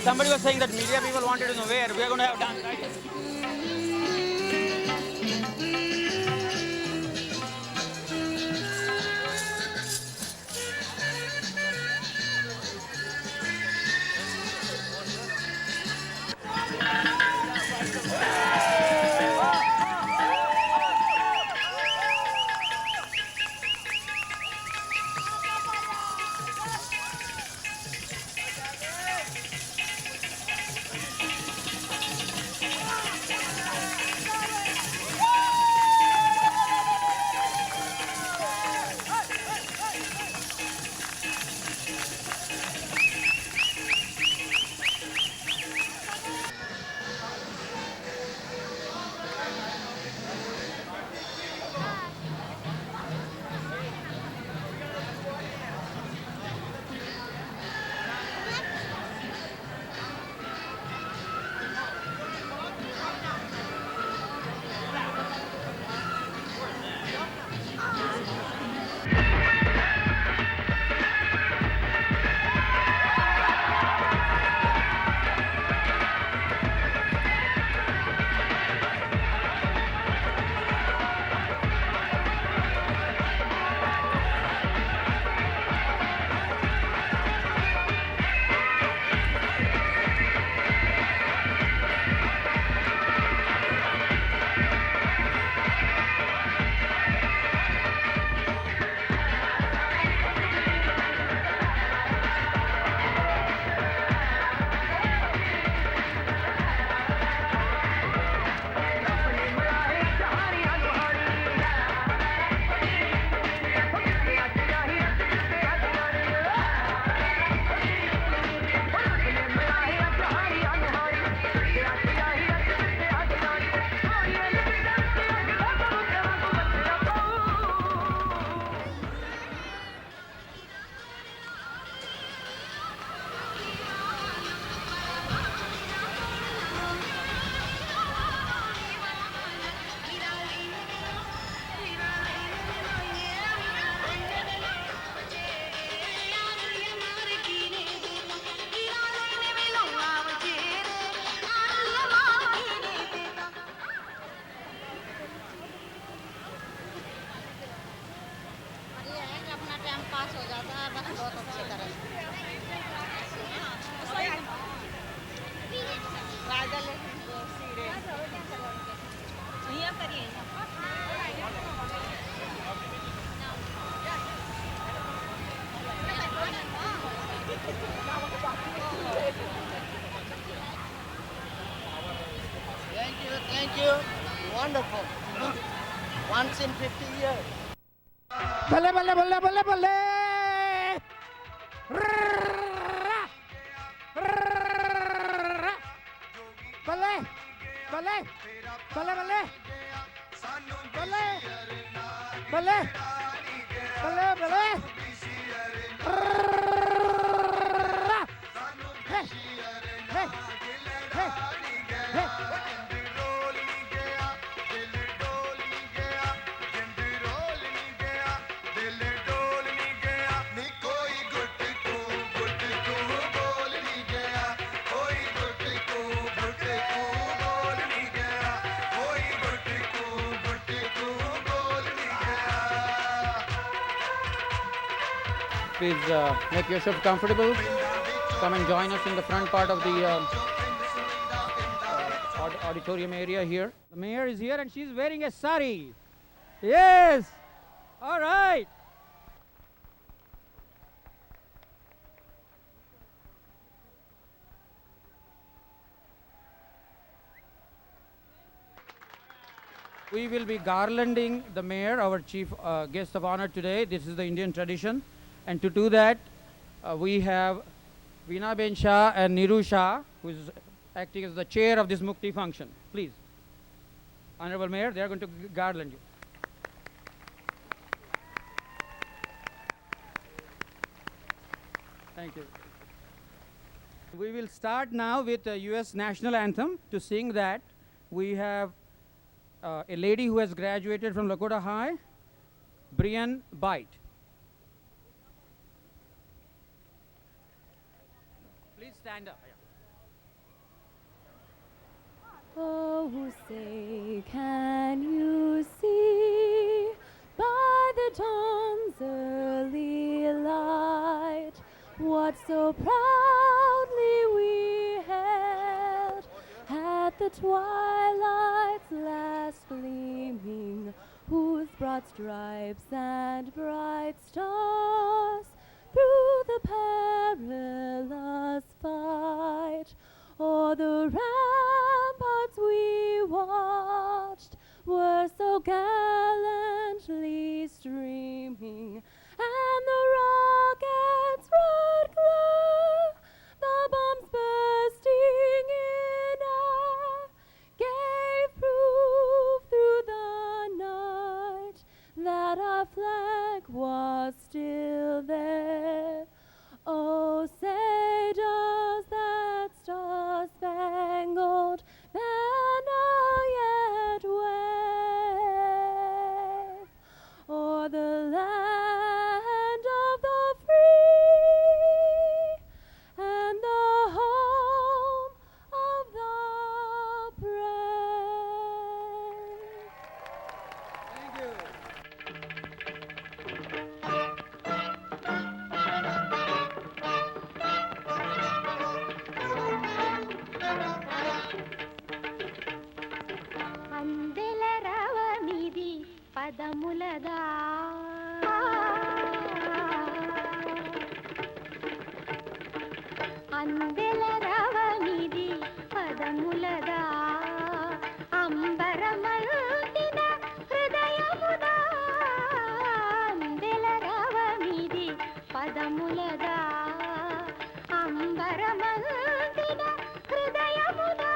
Somebody was saying that media people wanted to know where we are going to have dance, right? Thank you. Wonderful. Once in 50 years. Bale, bale, bale, bale, bale. Bale, bale, bale, bale. Bale, bale, bale, bale. Hey, hey, hey, hey. Please make yourself comfortable. Come and join us in the front part of the auditorium area here. The mayor is here and she's wearing a sari. Yes. All right. We will be garlanding the mayor, our chief guest of honor today. This is the Indian tradition. And to do that, we have Veena Ben Shah and Niru Shah, who is acting as the chair of this Mukti function. Please. Honorable Mayor, they are going to garland you. Thank you. We will start now with the US national anthem. To sing that, we have a lady who has graduated from Lakota High, Brian Byte. Please stand up. Oh, say, can you see by the dawn's early light what so proudly we held at the twilight's last gleaming, whose broad stripes and bright stars through the perilous fight o'er the ramparts we watched were so gallantly streaming, and the rocket's red glare, the bombs bursting in air, gave proof through the night that our flag was still there. Oh, say does that star-spangled banner yet wave o'er the land of the free and the home of the brave? Thank you. Andela రవమిది పదములదా Andela రవమిది పదములదా అంబరమల్టిన హృదయముదా Andela రవమిది పదములదా అంబరమల్టిన హృదయముదా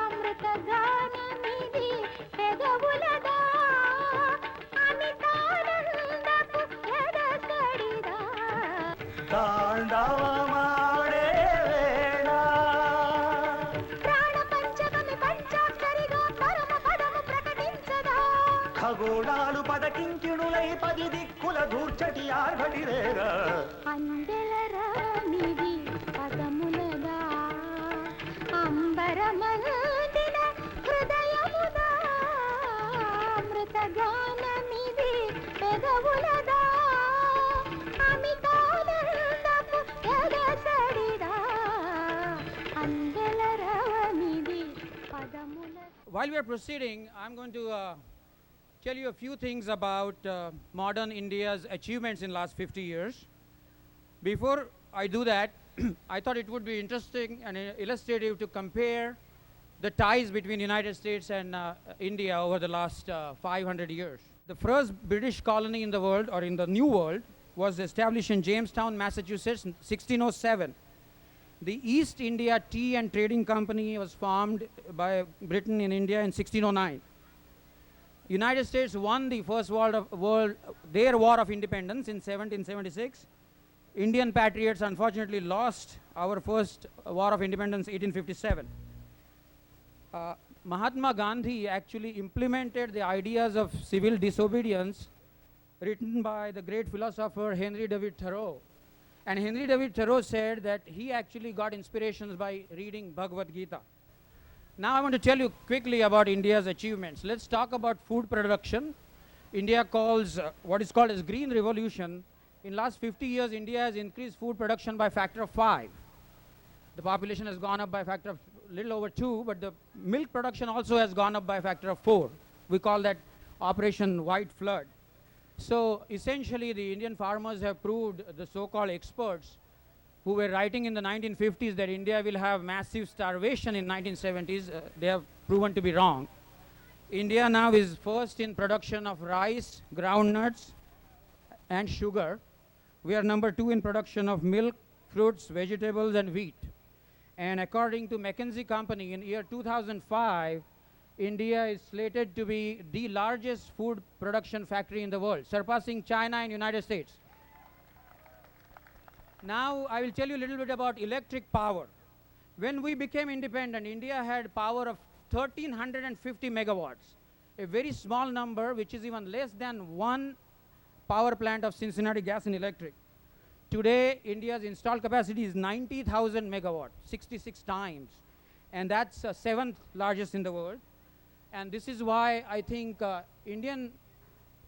అమృతగానమిది పెదవులదా అమితానందపు ఎదసడిదా ತಾಂಡವಮಾಡೆ ವೇಳ ప్రాణ పంచమమి పంచాక్షరిగా పరమ పదము ప్రకటించదా ఖగోళాలు పదకింకిణులై పది దిక్కుల దూర్చటి ఆర్భటిరేగ Andela రానిది పదములదా అంబరమల్దిన హృదయముదా అమృతగానమిది పెదవులదా అమితానందపు ఎదసడిదా Andela రానిది పదములదా. While we are proceeding, I'm going to tell you a few things about modern India's achievements in last 50 years. Before I do that, I thought it would be interesting and illustrative to compare the ties between United States and India over the last 500 years. The first British colony in the world, or in the New World, was established in Jamestown, Massachusetts in 1607. The East India Tea and Trading Company was formed by Britain in India in 1609. United States won the first their war of independence in 1776. Indian patriots unfortunately lost our first war of independence 1857. Mahatma Gandhi actually implemented the ideas of civil disobedience written by the great philosopher Henry David Thoreau. And Henry David Thoreau said that he actually got inspirations by reading Bhagavad Gita. Now I want to tell you quickly about India's achievements. Let's talk about food production. India calls what is called as Green Revolution. In last 50 years, India has increased food production by a factor of 5. The population has gone up by a factor of little over 2, but the milk production also has gone up by a factor of 4. We call that Operation White Flood. So essentially, the Indian farmers have proved, the so-called experts who were writing in the 1950s that India will have massive starvation in 1970s, they have proven to be wrong. India now is first in production of rice, groundnuts, and sugar. We are number 2 in production of milk, fruits, vegetables, and wheat. And according to McKinsey Company, in year 2005, India is slated to be the largest food production factory in the world, surpassing China and United States. Now I will tell you a little bit about electric power. When we became independent, India had power of 1350 megawatts, a very small number which is even less than one power plant of Cincinnati Gas and Electric. Today, India's installed capacity is 90,000 megawatts, 66 times. and that's seventh largest in the world. And this is why I think Indian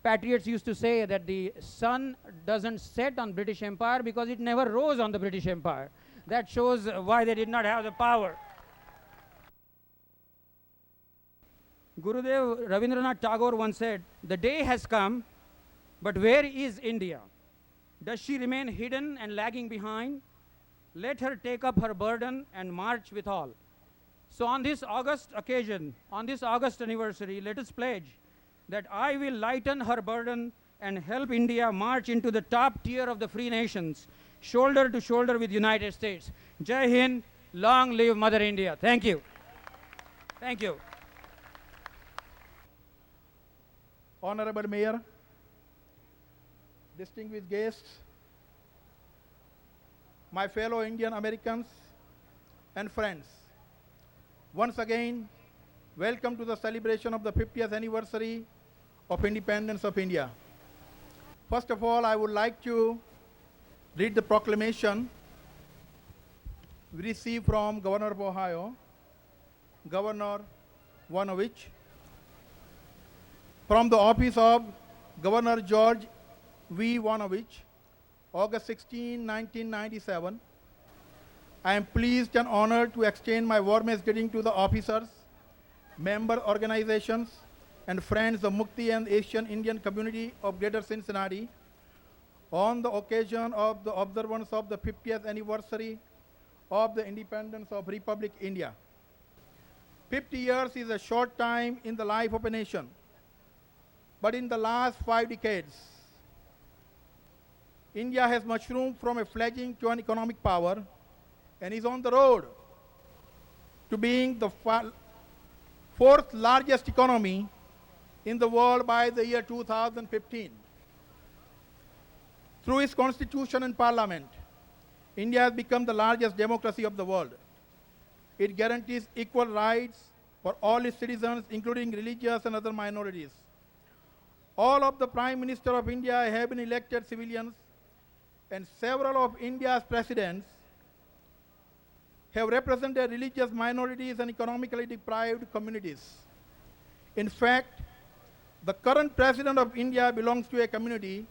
patriots used to say that the sun doesn't set on British Empire because it never rose on the British Empire. That shows why they did not have the power. Gurudev Rabindranath Tagore once said, "The day has come, but where is India? Does she remain hidden and lagging behind? Let her take up her burden and march with all." So on this August occasion, on this August anniversary, let us pledge that I will lighten her burden and help India march into the top tier of the free nations, shoulder to shoulder with United States. Jai Hind, long live Mother India. Thank you. Thank you. Honorable Mayor, distinguished guests, my fellow Indian Americans and friends, once again, welcome to the celebration of the 50th anniversary of independence of India. First of all, I would like to read the proclamation we received from Governor of Ohio, Governor Voinovich, from the office of Governor George V. Voinovich, August 16, 1997. I am pleased and honored to extend my warmest greeting to the officers, member organizations, and friends of MUKTI and Asian Indian community of Greater Cincinnati on the occasion of the observance of the 50th anniversary of the independence of Republic India. 50 years is a short time in the life of a nation, but in the last 5 decades, India has mushroomed from a fledgling to an economic power and is on the road to being the fourth largest economy in the world by the year 2015. Through its constitution and parliament, India has become the largest democracy of the world. It guarantees equal rights for all its citizens, including religious and other minorities. All of the Prime Minister of India have been elected civilians, and several of India's presidents have represented religious minorities and economically deprived communities. In fact, the current president of India belongs to a community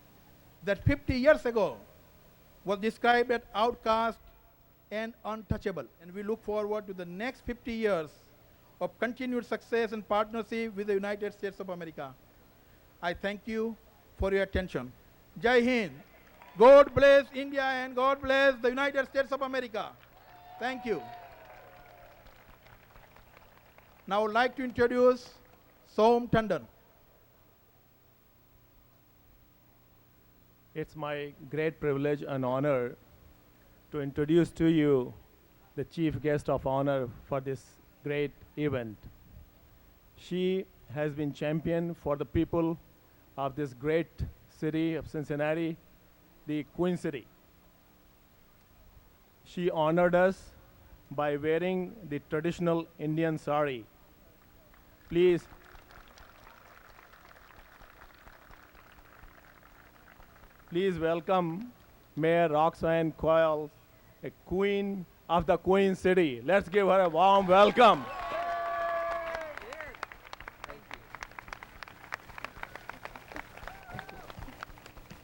that 50 years ago was described as outcast and untouchable. And we look forward to the next 50 years of continued success and partnership with the United States of America. I thank you for your attention. Jai Hind. God bless India and God bless the United States of America. Thank you. Now I would like to introduce Som Tandon. It's my great privilege and honor to introduce to you the chief guest of honor for this great event. She has been champion for the people of this great city of Cincinnati, the Queen City. She honored us by wearing the traditional Indian sari. Please welcome Mayor Roxanne Qualls, a queen of the Queen City. Let's give her a warm welcome.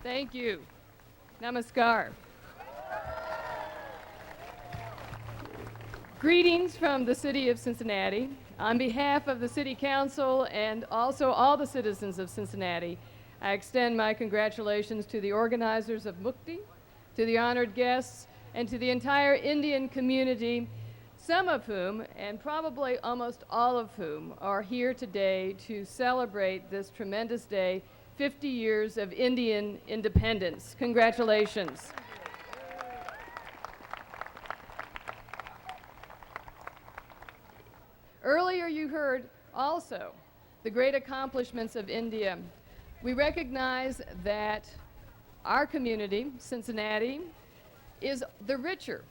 Thank you. Namaskar. Greetings from the city of Cincinnati. On behalf of the City Council and also all the citizens of Cincinnati, I extend my congratulations to the organizers of MUKTI, to the honored guests, and to the entire Indian community, some of whom, and probably almost all of whom, are here today to celebrate this tremendous day, 50 years of Indian independence. Congratulations. Earlier you heard also the great accomplishments of India. We recognize that our community, Cincinnati, is the richer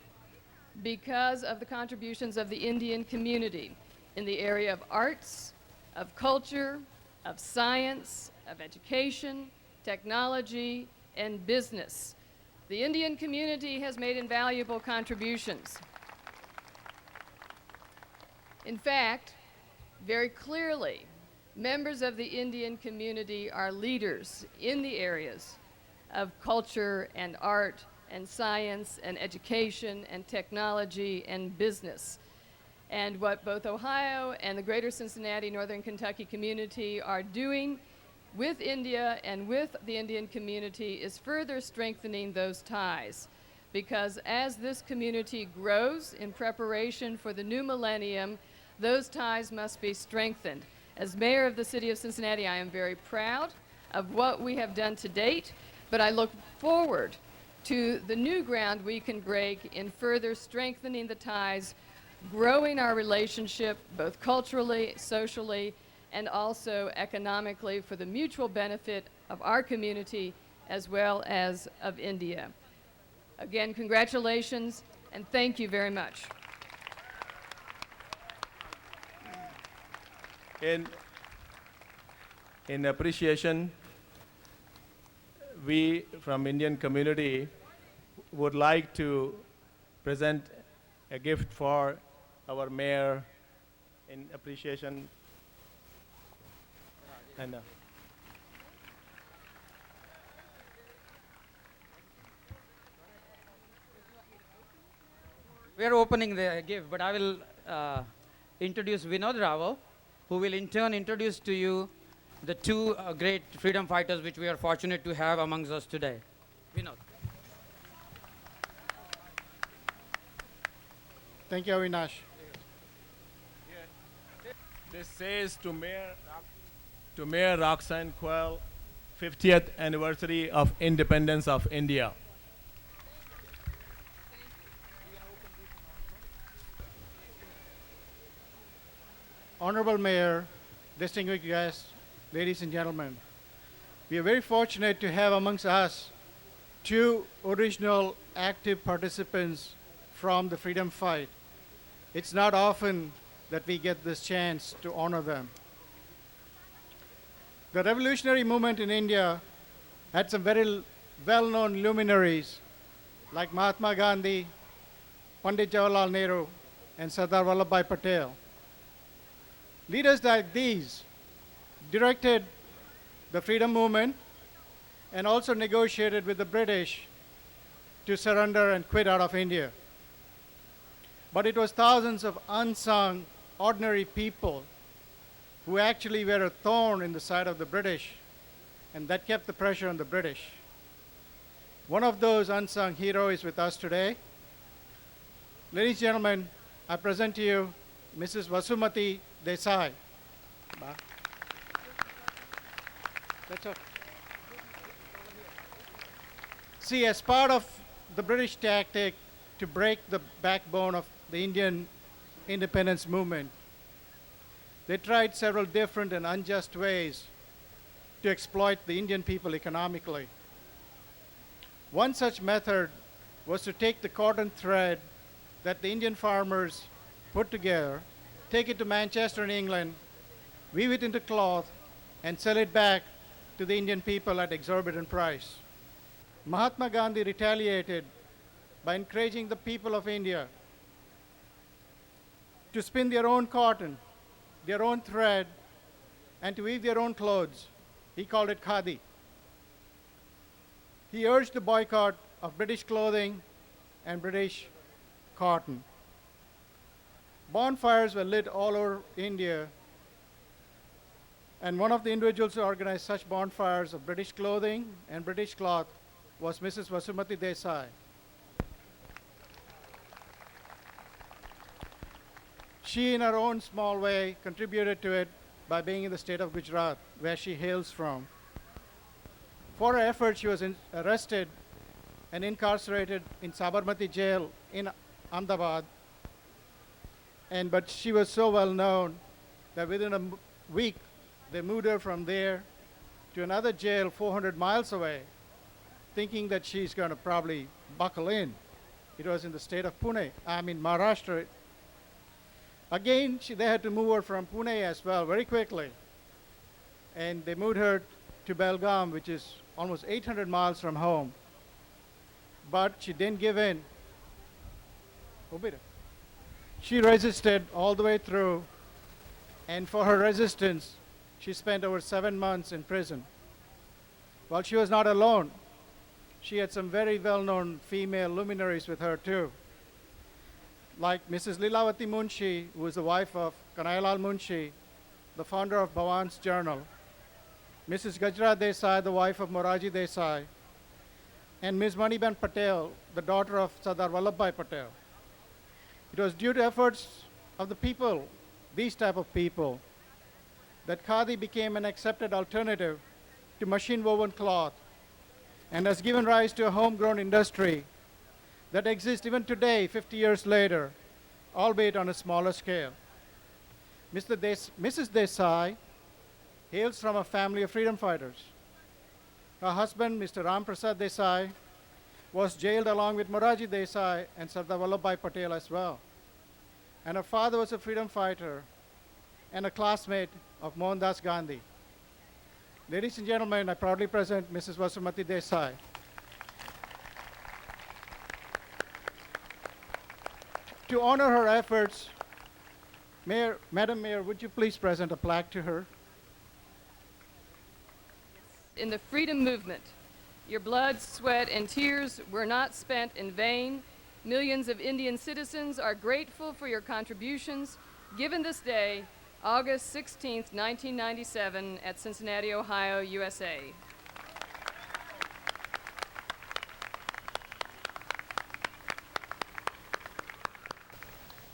because of the contributions of the Indian community in the area of arts, of culture, of science, of education, technology, and business. The Indian community has made invaluable contributions. In fact, very clearly, members of the Indian community are leaders in the areas of culture and art and science and education and technology and business. And what both Ohio and the greater Cincinnati, Northern Kentucky community are doing with India and with the Indian community is further strengthening those ties. Because as this community grows in preparation for the new millennium, those ties must be strengthened. As mayor of the city of Cincinnati, I am very proud of what we have done to date, but I look forward to the new ground we can break in further strengthening the ties, growing our relationship both culturally, socially, and also economically for the mutual benefit of our community as well as of India. Again, congratulations, and thank you very much. In appreciation, we from Indian community would like to present a gift for our mayor in appreciation. And we are opening the gift, but I will introduce Vinod Rao, who will in turn introduce to you the two great freedom fighters which we are fortunate to have amongst us today. Vinod. Thank you, Avinash. this says to Mayor Roxanne Qualls, 50th anniversary of independence of India. Honorable Mayor, distinguished guests, ladies and gentlemen, we are very fortunate to have amongst us two original active participants from the freedom fight. It's not often that we get this chance to honor them. The revolutionary movement in India had some very well-known luminaries like Mahatma Gandhi, Pandit Jawaharlal Nehru, and Sardar Vallabhbhai Patel. Leaders like these directed the freedom movement and also negotiated with the British to surrender and quit out of India. But it was thousands of unsung, ordinary people who actually were a thorn in the side of the British, and that kept the pressure on the British. One of those unsung heroes is with us today. Ladies and gentlemen, I present to you Mrs. Vasumati Desai. That's all. See, as part of the British tactic to break the backbone of the Indian independence movement, they tried several different and unjust ways to exploit the Indian people economically. One such method was to take the cotton thread that the Indian farmers put together, take it to Manchester in England, weave it into cloth, and sell it back to the Indian people at exorbitant price. Mahatma Gandhi retaliated by encouraging the people of India to spin their own cotton, their own thread, and to weave their own clothes. He called it khadi. He urged the boycott of British clothing and British cotton. Bonfires were lit all over India, and one of the individuals who organized such bonfires of British clothing and British cloth was Mrs. Vasumati Desai. She, in her own small way, contributed to it by being in the state of Gujarat, where she hails from. For her efforts, she was arrested and incarcerated in Sabarmati jail in Ahmedabad. But she was so well known that within a week, they moved her from there to another jail 400 miles away, thinking that she's going to probably buckle in. It was in the state of Maharashtra. Again, they had to move her from Pune as well very quickly. And they moved her to Belgaum, which is almost 800 miles from home. But she didn't give in. She resisted all the way through, and for her resistance, she spent over 7 months in prison. While she was not alone, she had some very well-known female luminaries with her too, like Mrs. Lilavati Munshi, who was the wife of Kanailal Munshi, the founder of Bhawan's Journal, Mrs. Gajra Desai, the wife of Moraji Desai, and Ms. Maniben Patel, the daughter of Sardar Vallabhbhai Patel. It was due to efforts of the people, these type of people, that khadi became an accepted alternative to machine-woven cloth and has given rise to a homegrown industry that exists even today, 50 years later, albeit on a smaller scale. Mrs. Desai hails from a family of freedom fighters. Her husband, Mr. Ram Prasad Desai, was jailed along with Moraji Desai and Sardar Vallabhbhai Patel as well. And her father was a freedom fighter and a classmate of Mohandas Gandhi. Ladies and gentlemen, I proudly present Mrs. Vasumati Desai. To honor her efforts, Madam Mayor, would you please present a plaque to her? In the freedom movement, your blood, sweat, and tears were not spent in vain. Millions of Indian citizens are grateful for your contributions given this day, August 16th, 1997, at Cincinnati, Ohio, USA.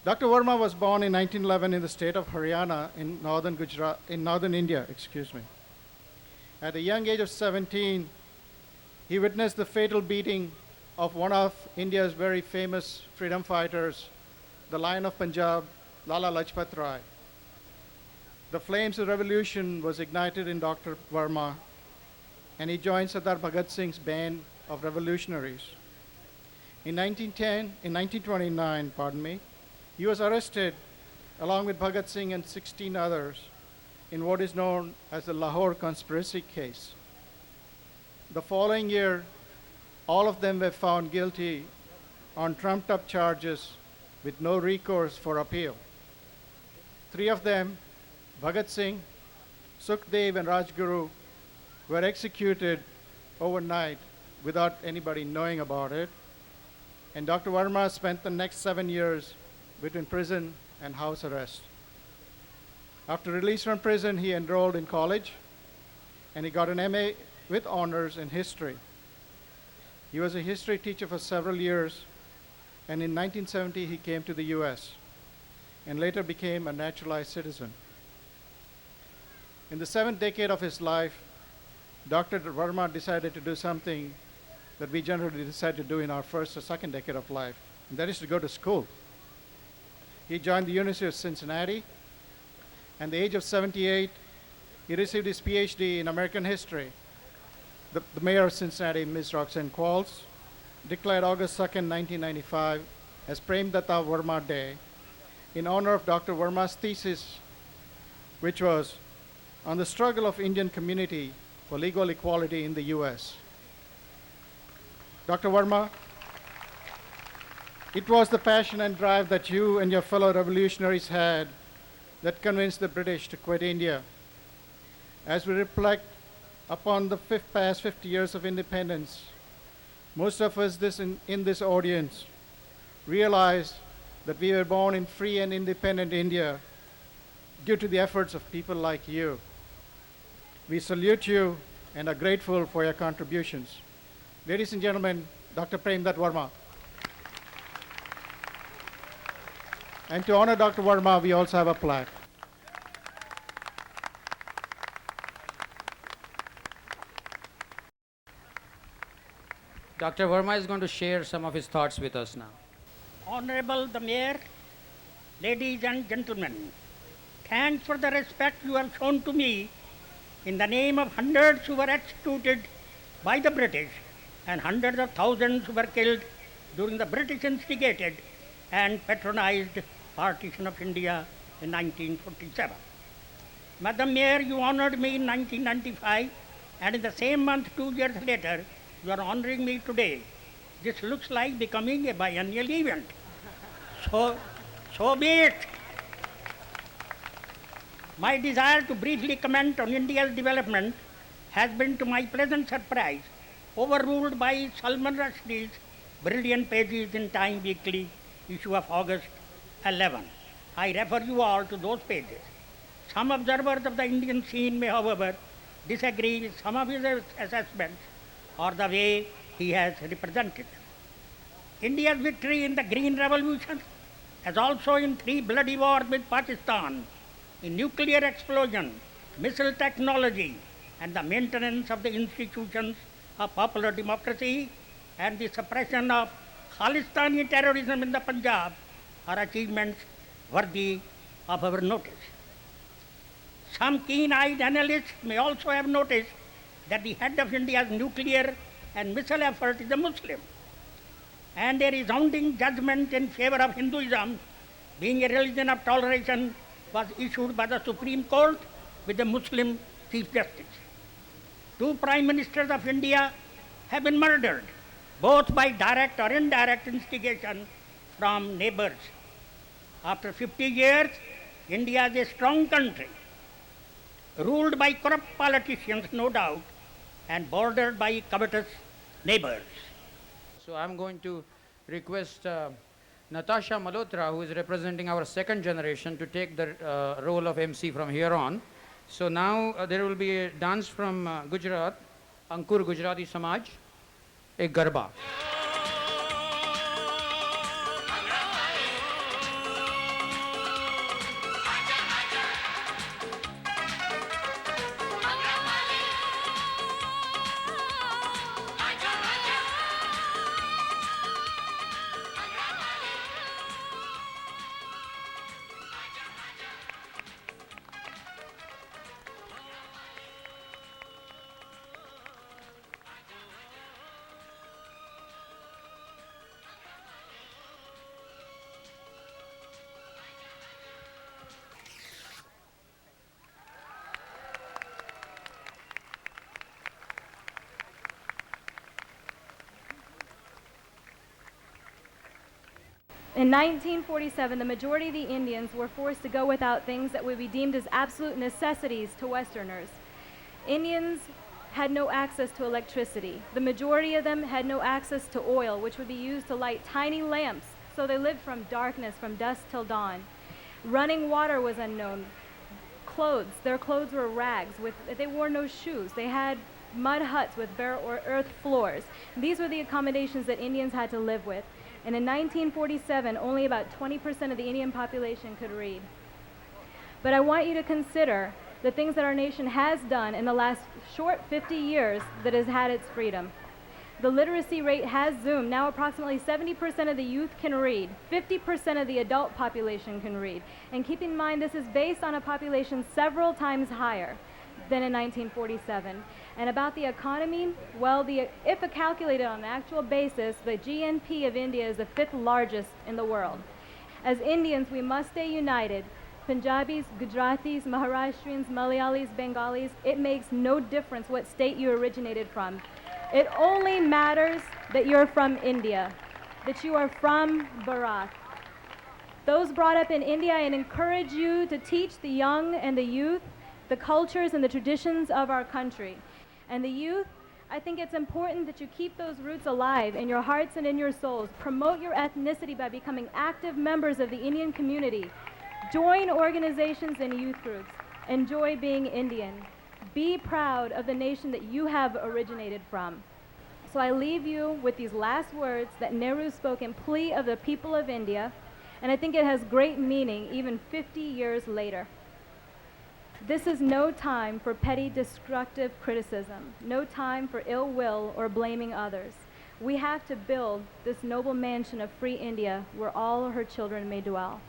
Dr. Verma was born in 1911 in the state of Haryana in northern India. At a young age of 17, he witnessed the fatal beating of one of India's very famous freedom fighters, the Lion of Punjab, Lala Lajpat Rai. The flames of revolution was ignited in Dr. Verma, and he joined Sardar Bhagat Singh's band of revolutionaries. In 1929, he was arrested along with Bhagat Singh and 16 others in what is known as the Lahore conspiracy case. The following year, all of them were found guilty on trumped-up charges with no recourse for appeal. 3 of them, Bhagat Singh, Sukhdev, and Rajguru, were executed overnight without anybody knowing about it. And Dr. Verma spent the next 7 years between prison and house arrest. After release from prison, he enrolled in college, and he got an MA with honors in history. He was a history teacher for several years, and in 1970 he came to the US and later became a naturalized citizen. In the 7th decade of his life, Dr. Verma decided to do something that we generally decide to do in our 1st or 2nd decade of life, and that is to go to school. He joined the University of Cincinnati, and at the age of 78, he received his PhD in American history. The Mayor of Cincinnati, Ms. Roxanne Qualls, declared August 2nd, 1995 as Prem Datta Verma Day in honor of Dr. Verma's thesis, which was on the struggle of Indian community for legal equality in the US. Dr. Verma, it was the passion and drive that you and your fellow revolutionaries had that convinced the British to quit India. As we reflect upon the past 50 years of independence, most of us in this audience realize that we were born in free and independent India due to the efforts of people like you. We salute you and are grateful for your contributions. Ladies and gentlemen, Dr. Prem Datta Verma. And to honor Dr. Verma, we also have a plaque. Dr. Verma is going to share some of his thoughts with us now. Honorable the Mayor, ladies and gentlemen, thanks for the respect you have shown to me in the name of hundreds who were executed by the British and hundreds of thousands who were killed during the British instigated and patronized partition of India in 1947. Madam Mayor, you honored me in 1995, and in the same month, 2 years later, you are honoring me today. This looks like becoming a biennial event. So be it. My desire to briefly comment on India's development has been, to my pleasant surprise, overruled by Salman Rushdie's brilliant pages in Time Weekly, issue of August 11. I refer you all to those pages. Some observers of the Indian scene may, however, disagree with some of his assessments or the way he has represented them. India's victory in the Green Revolution, as also in 3 bloody wars with Pakistan, in nuclear explosion, missile technology, and the maintenance of the institutions of popular democracy and the suppression of Khalistani terrorism in the Punjab are achievements worthy of our notice. Some keen-eyed analysts may also have noticed that the head of India's nuclear and missile effort is a Muslim, and a resounding judgment in favor of Hinduism, being a religion of toleration, was issued by the Supreme Court with a Muslim Chief Justice. 2 Prime Ministers of India have been murdered, both by direct or indirect instigation from neighbors. After 50 years, India is a strong country, ruled by corrupt politicians, no doubt, and bordered by covetous neighbors. So I'm going to request Natasha Malhotra, who is representing our second generation, to take the role of MC from here on. So now there will be a dance from Gujarat, Ankur Gujarati Samaj, a Garba. In 1947, the majority of the Indians were forced to go without things that would be deemed as absolute necessities to Westerners. Indians had no access to electricity. The majority of them had no access to oil, which would be used to light tiny lamps, so they lived from darkness, from dusk till dawn. Running water was unknown. Clothes, their clothes were rags. They wore no shoes. They had mud huts with bare or earth floors. These were the accommodations that Indians had to live with. And in 1947, only about 20% of the Indian population could read. But I want you to consider the things that our nation has done in the last short 50 years that has had its freedom. The literacy rate has zoomed. Now approximately 70% of the youth can read. 50% of the adult population can read. And keep in mind, this is based on a population several times higher than in 1947. And about the economy, well, if calculated on an actual basis, the GNP of India is the 5th largest in the world. As Indians, we must stay united. Punjabis, Gujaratis, Maharashtrians, Malayalis, Bengalis, it makes no difference what state you originated from. It only matters that you're from India, that you are from Bharat. Those brought up in India, I encourage you to teach the young and the youth the cultures and the traditions of our country. And the youth, I think it's important that you keep those roots alive in your hearts and in your souls. Promote your ethnicity by becoming active members of the Indian community. Join organizations and youth groups. Enjoy being Indian. Be proud of the nation that you have originated from. So I leave you with these last words that Nehru spoke in plea of the people of India, and I think it has great meaning even 50 years later. This is no time for petty, destructive criticism, no time for ill will or blaming others. We have to build this noble mansion of free India where all her children may dwell.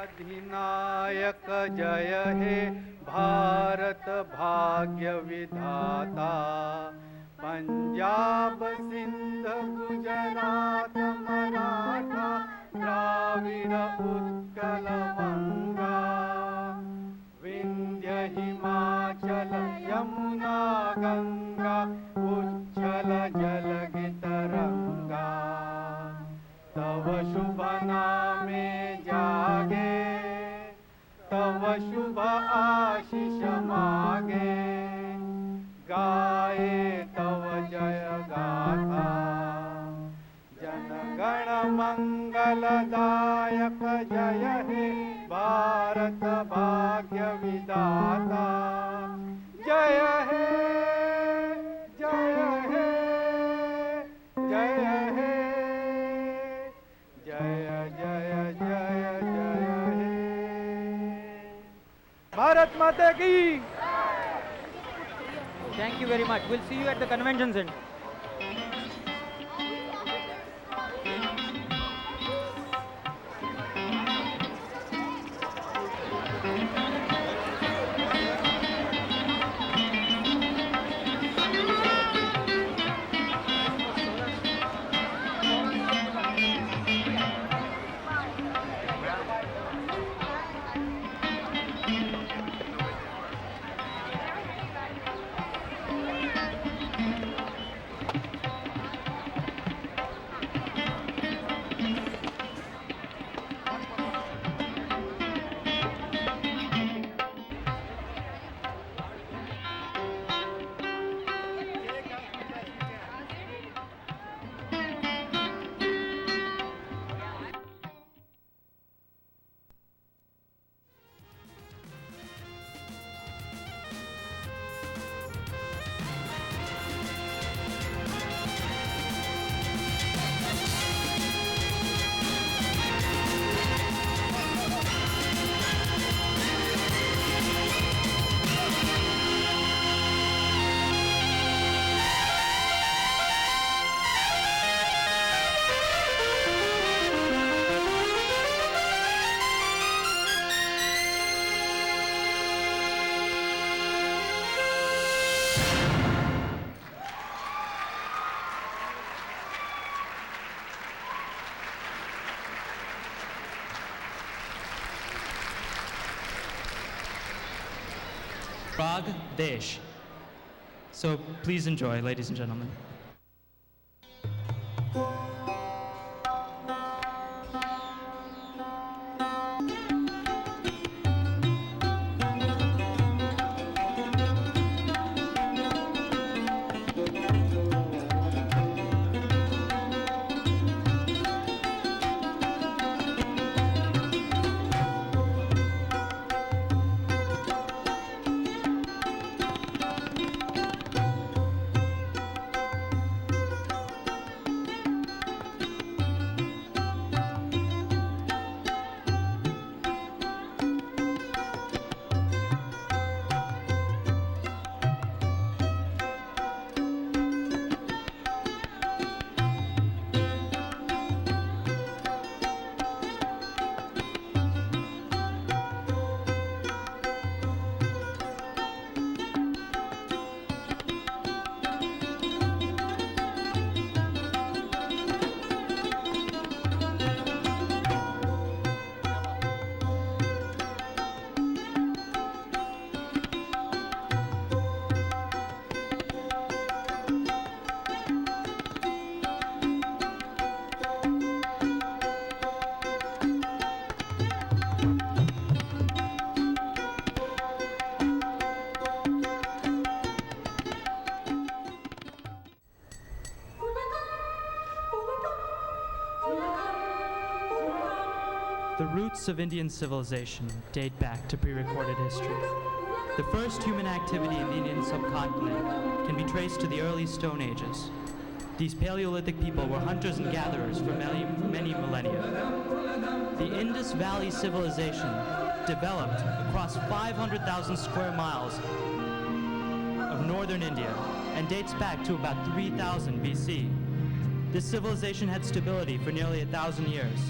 अधिनायक जय हे भारत भाग्य विधाता पंजाब सिंध गुजरात मराठा द्राविड़ उत्कल बंगा विंध्य हिमाचल यमुना गंगा उच्छल जलधि तरंगा मंगलदायक जय हे भारत भाग्य विधाता जय हे जय हे जय हे जय जय जय जय हे भारत माता की Thank you very much. We'll see you at the convention center. Prague Desh. So please enjoy, ladies and gentlemen. The roots of Indian civilization date back to pre-recorded history. The first human activity in the Indian subcontinent can be traced to the early Stone Ages. These Paleolithic people were hunters and gatherers for many millennia. The Indus Valley civilization developed across 500,000 square miles of northern India and dates back to about 3000 BC. This civilization had stability for nearly 1,000 years.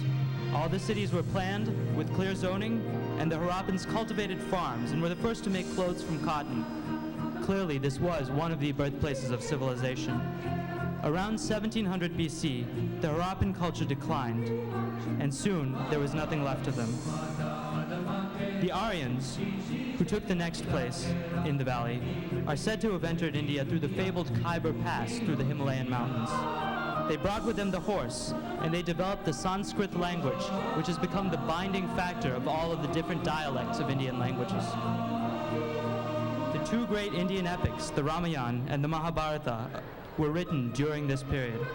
All the cities were planned with clear zoning, and the Harappans cultivated farms and were the first to make clothes from cotton. Clearly, this was one of the birthplaces of civilization. Around 1700 BC, the Harappan culture declined, and soon there was nothing left of them. The Aryans, who took the next place in the valley, are said to have entered India through the fabled Khyber Pass through the Himalayan mountains. They brought with them the horse, and they developed the Sanskrit language, which has become the binding factor of all of the different dialects of Indian languages. The two great Indian epics, the Ramayana and the Mahabharata, were written during this period.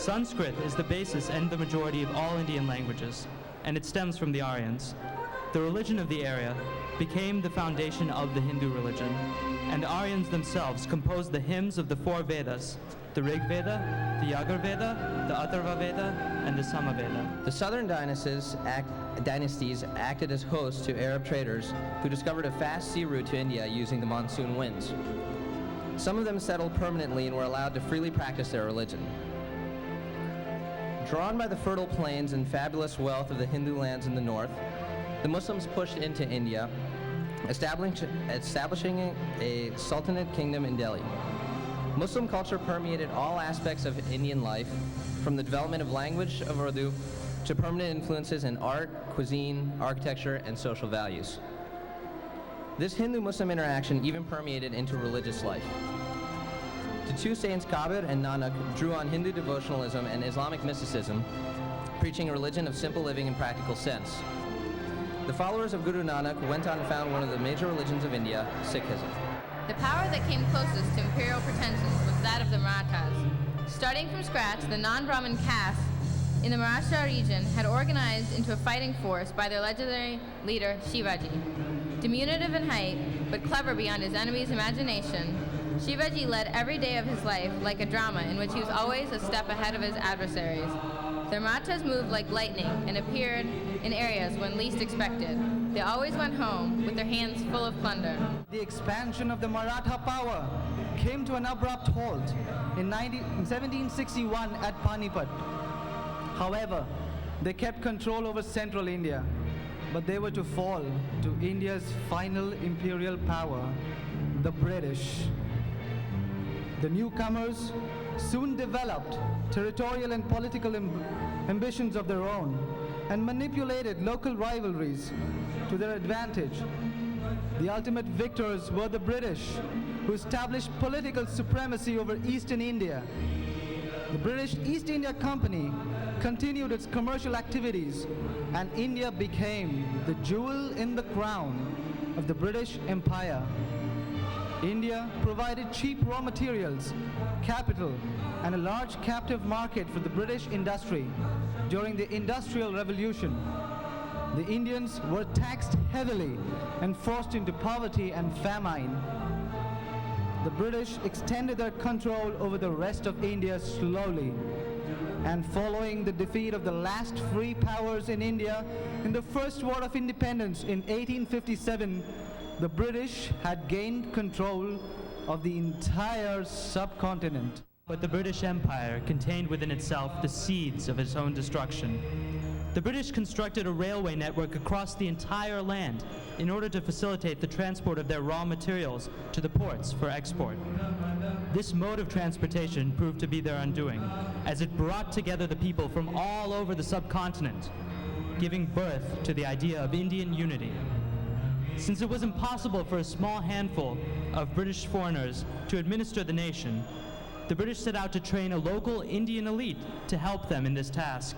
Sanskrit is the basis and the majority of all Indian languages, and it stems from the Aryans. The religion of the area became the foundation of the Hindu religion, and the Aryans themselves composed the hymns of the four Vedas, the Rig Veda, the Yagar Veda, the Atharva Veda, and the Sama Veda. The southern dynasties acted as hosts to Arab traders who discovered a fast sea route to India using the monsoon winds. Some of them settled permanently and were allowed to freely practice their religion. Drawn by the fertile plains and fabulous wealth of the Hindu lands in the north, the Muslims pushed into India, establishing a sultanate kingdom in Delhi. Muslim culture permeated all aspects of Indian life, from the development of language of Urdu to permanent influences in art, cuisine, architecture, and social values. This Hindu-Muslim interaction even permeated into religious life. The two saints Kabir and Nanak drew on Hindu devotionalism and Islamic mysticism, preaching a religion of simple living and practical sense. The followers of Guru Nanak went on to found one of the major religions of India, Sikhism. The power that came closest to imperial pretensions was that of the Marathas. Starting from scratch, the non-Brahmin caste in the Maharashtra region had organized into a fighting force by their legendary leader, Shivaji. Diminutive in height, but clever beyond his enemy's imagination, Shivaji led every day of his life like a drama in which he was always a step ahead of his adversaries. The Marathas moved like lightning and appeared in areas when least expected. They always went home with their hands full of plunder. The expansion of the Maratha power came to an abrupt halt in 1761 at Panipat. However, they kept control over central India, but they were to fall to India's final imperial power, the British. The newcomers soon developed territorial and political ambitions of their own and manipulated local rivalries to their advantage. The ultimate victors were the British, who established political supremacy over Eastern India. The British East India Company continued its commercial activities, and India became the jewel in the crown of the British Empire. India provided cheap raw materials, capital, and a large captive market for the British industry during the Industrial Revolution. The Indians were taxed heavily and forced into poverty and famine. The British extended their control over the rest of India slowly. And following the defeat of the last free powers in India in the First War of Independence in 1857, the British had gained control of the entire subcontinent. But the British Empire contained within itself the seeds of its own destruction. The British constructed a railway network across the entire land in order to facilitate the transport of their raw materials to the ports for export. This mode of transportation proved to be their undoing, as it brought together the people from all over the subcontinent, giving birth to the idea of Indian unity. Since it was impossible for a small handful of British foreigners to administer the nation, the British set out to train a local Indian elite to help them in this task.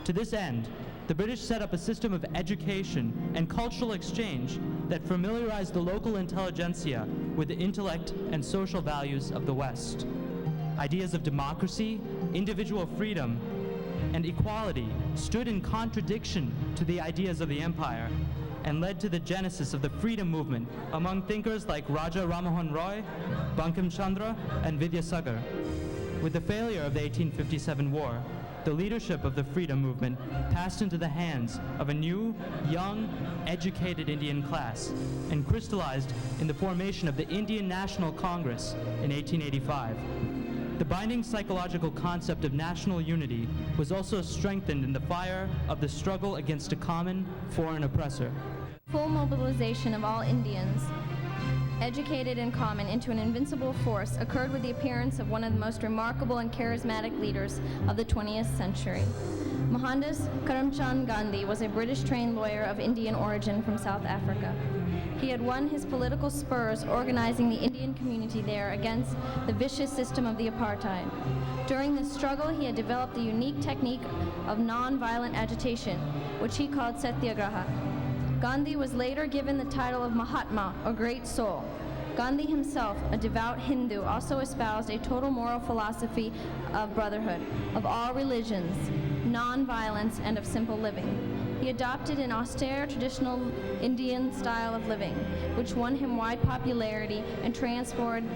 To this end, the British set up a system of education and cultural exchange that familiarized the local intelligentsia with the intellect and social values of the West. Ideas of democracy, individual freedom, and equality stood in contradiction to the ideas of the empire and led to the genesis of the freedom movement among thinkers like Raja Rammohun Roy, Bankim Chandra, and Vidyasagar. With the failure of the 1857 war, the leadership of the freedom movement passed into the hands of a new, young, educated Indian class and crystallized in the formation of the Indian National Congress in 1885. The binding psychological concept of national unity was also strengthened in the fire of the struggle against a common foreign oppressor. Full mobilization of all Indians, educated in common, into an invincible force occurred with the appearance of one of the most remarkable and charismatic leaders of the 20th century. Mohandas Karamchand Gandhi was a British-trained lawyer of Indian origin from South Africa. He had won his political spurs organizing the Indian community there against the vicious system of the apartheid. During this struggle, he had developed the unique technique of non-violent agitation, which he called Satyagraha. Gandhi was later given the title of Mahatma, or Great Soul. Gandhi himself, a devout Hindu, also espoused a total moral philosophy of brotherhood, of all religions, non-violence, and of simple living. He adopted an austere, traditional Indian style of living, which won him wide popularity and transformed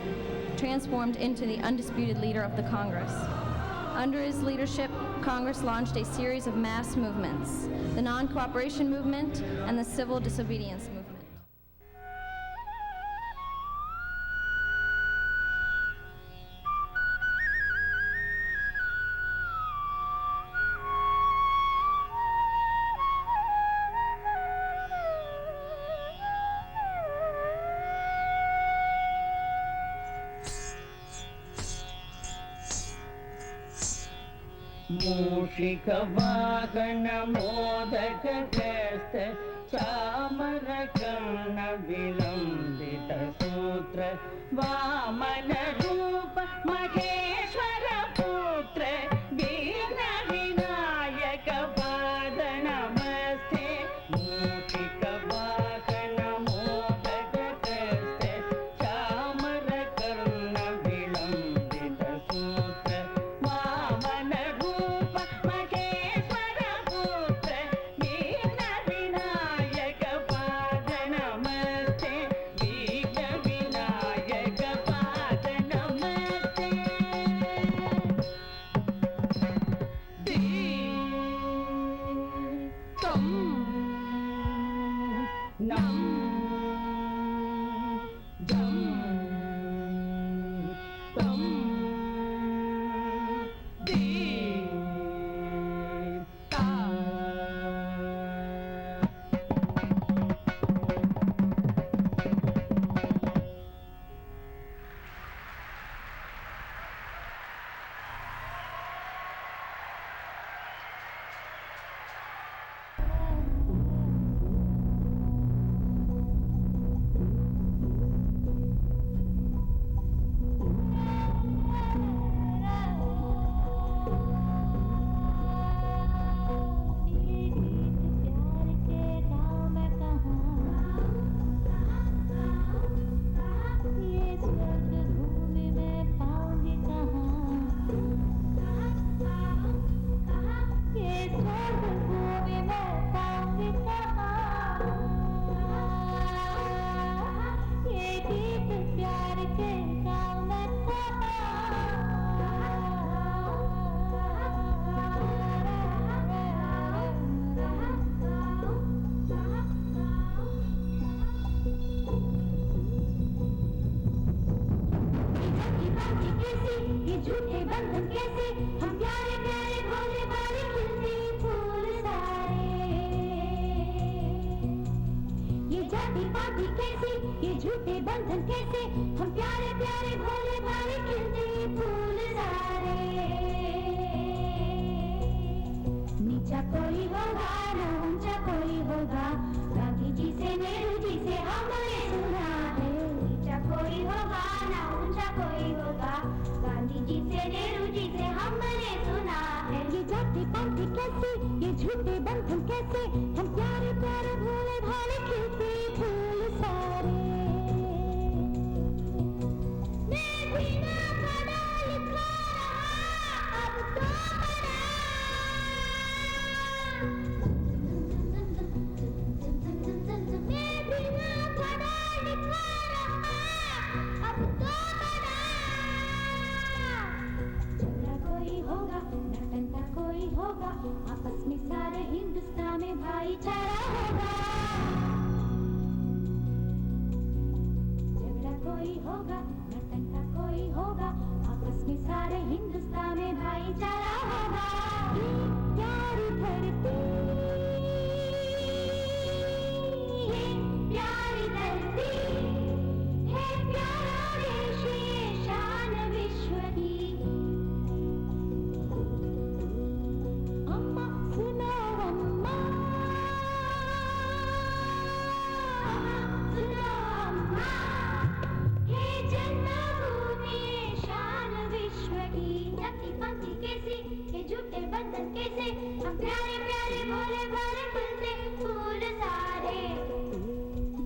into the undisputed leader of the Congress. Under his leadership, Congress launched a series of mass movements, the non-cooperation movement and the civil disobedience movement. मूषिक वाहन मोदक हस्त चामर कर्ण विलंबित सूत्र वामन रूप महेश्वर पुत्र दीन विनायक पाद नमस्ते मूषिक वाहन मोदक हस्त चामर कर्ण विलंबित सूत्र वामन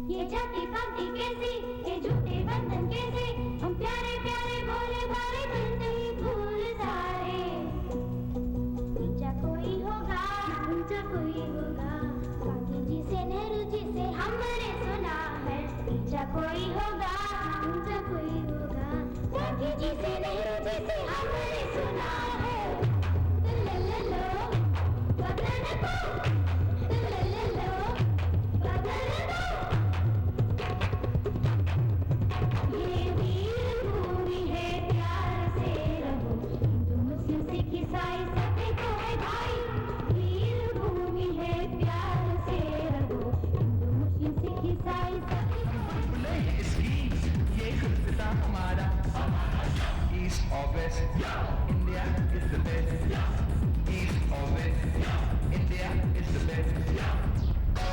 ये जाति पाति कैसी ये झूठे बंधन ईसाई सभी को है भाई वीर भूमि है प्यार से रहो हिंदू मुस्लिम सिख ईसाई सभी ये खुलता हमारा East or West, India is the best. East or West, India is the best.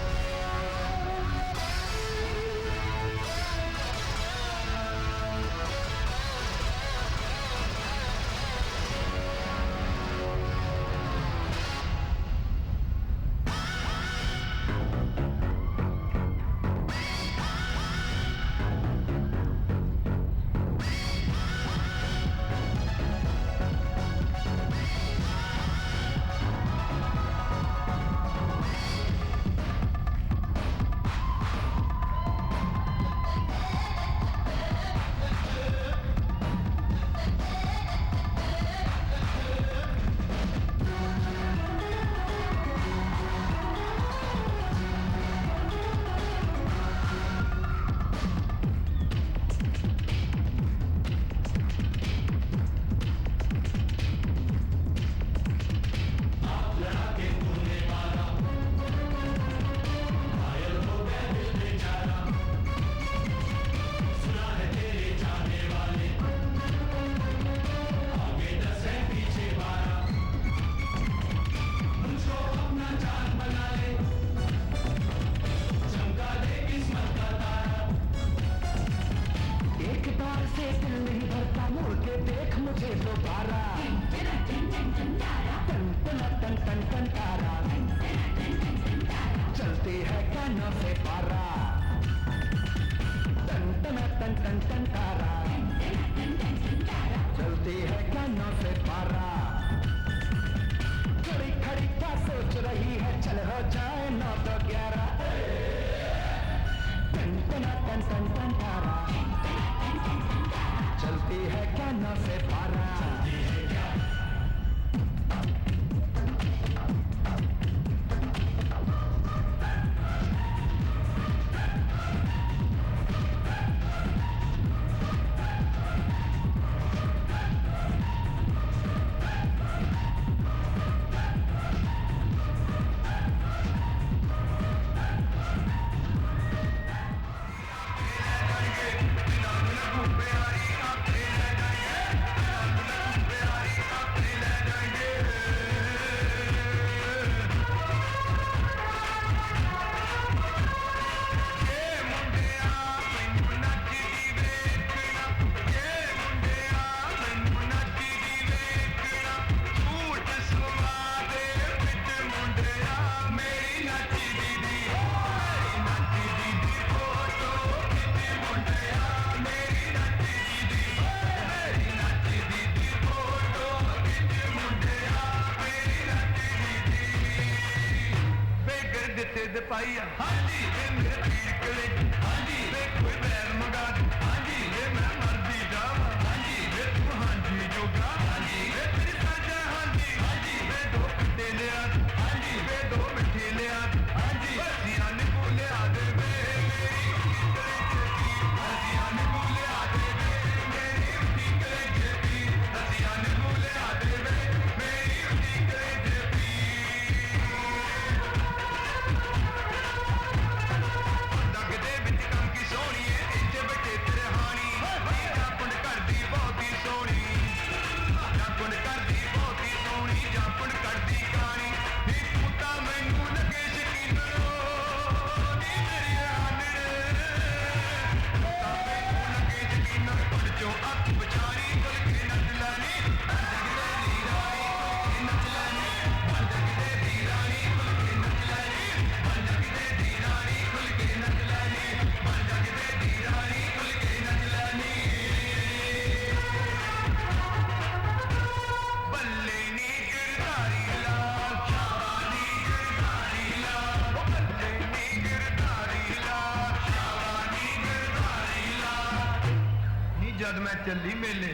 जद मैं चली मेले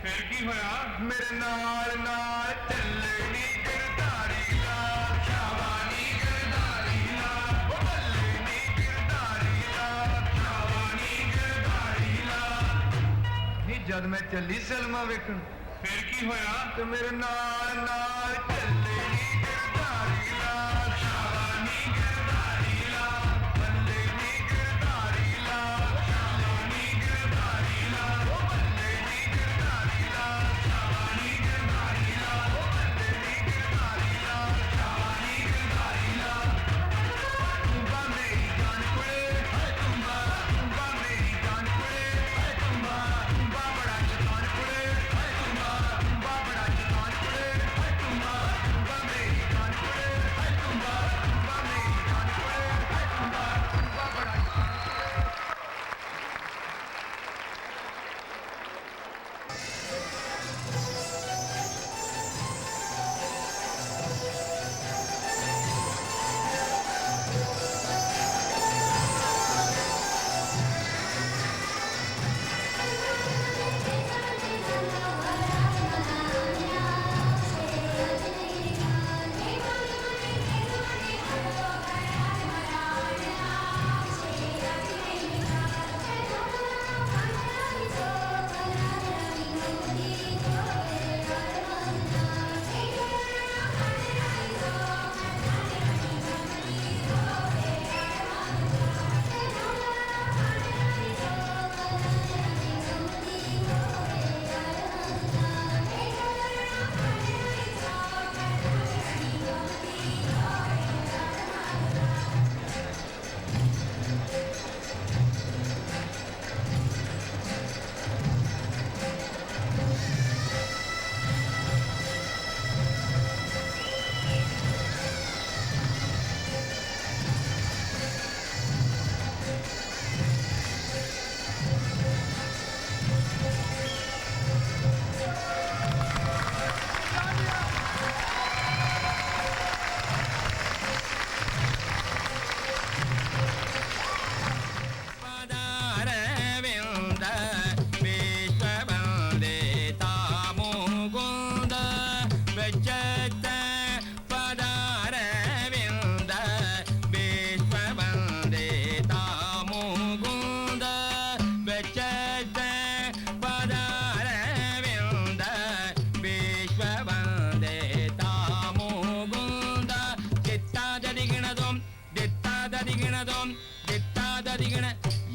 फिर की होया मेरे नाल नाल चलनी गिरधारी लाल शाबानी गिरधारी लाल ओ बल्लेनी गिरधारी लाल शाबानी गिरधारी लाल नी जद मैं चली सलमा वेखण फिर की ਕੀ ਹੋਇਆ ਤੇ ਮੇਰੇ ਨਾਲ ਨਾਲ ਚੱਲੇ ਨੀ ਗਿਰਧਾਰੀ ਲਾਲ ਸ਼ਾਬਾਸ਼ ਨੀ ਗਿਰਧਾਰੀ ਲਾਲ ਬੱਲੇ ਨੀ ਗਿਰਧਾਰੀ ਲਾਲ ਸ਼ਾਬਾਸ਼ ਨੀ ਗਿਰਧਾਰੀ ਲਾਲ ਓ ਬੱਲੇ ਨੀ ਗਿਰਧਾਰੀ ਲਾਲ ਸ਼ਾਬਾਸ਼ ਨੀ ਗਿਰਧਾਰੀ ਲਾਲ ਓ ਬੱਲੇ ਨੀ ਗਿਰਧਾਰੀ ਲਾਲ ਸ਼ਾਬਾਸ਼ ਨੀ ਗਿਰਧਾਰੀ ਲਾਲ ਤੁੰਬਾ ਮੇਰੀ ਜਾਨ ਕੁੜੇ ਹਾਏ ਤੁੰਬਾ ਤੁੰਬਾ ਮੇਰੀ ਜਾਨ ਕੁੜੇ ਹਾਏ ਤੁੰਬਾ ਤੁੰਬਾ ਬੜਾ ਜਵਾਨ ਕੁੜੇ ਹਾਏ ਤੁੰਬਾ ਤੁੰਬਾ ਬੜਾ ਜਵਾਨ ਕੁੜੇ ਹਾਏ ਤੁੰਬਾ ਤੁੰਬਾ ਮੇਰੀ ਜਾਨ ਕੁੜੇ ਹਾਏ ਤੁੰਬਾ ਤੁੰਬਾ ਮੇਰੀ ਜਾਨ ਕੁੜੇ ਹਾਏ ਤੁੰਬਾ ਤੁੰਬਾ ਬੜਾ ਜਵਾਨ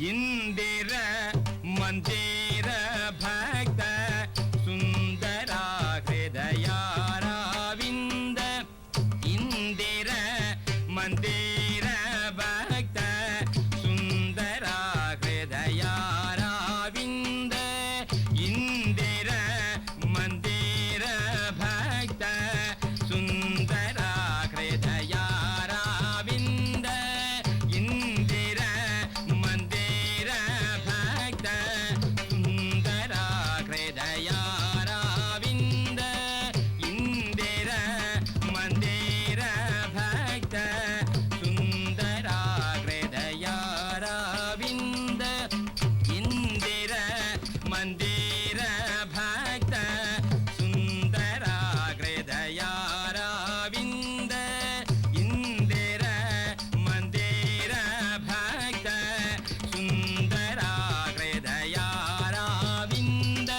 ಇಂದಿರ ಮಂದಿರ ಭಕ್ತ ಸುಂದರ ಹೃದಯಾರವಿಂದ ಇಂದಿರ ಮಂದಿರ ಭಕ್ತ ಸುಂದರ ಹೃದಯಾರವಿಂದ ಇಂದಿರ ಮಂದಿರ ಭಕ್ತ ಸುಂದರ ಹೃದಯಾರವಿಂದ ಇಂದಿರ ಮಂದಿರ ಭಕ್ತ ಸುಂದರ ಹೃದಯಾರವಿಂದ ಇಂದಿರ ಮಂದಿರ ಭಕ್ತ ಸುಂದರ ಹೃದಯಾರವಿಂದ ಇಂದಿರ ಮಂದಿರ ಭಕ್ತ ಸುಂದರ ಹೃದಯಾರವಿಂದ ಇಂದಿರ ಮಂದಿರ ಭಕ್ತ ಸುಂದರ ಹೃದಯಾರವಿಂದ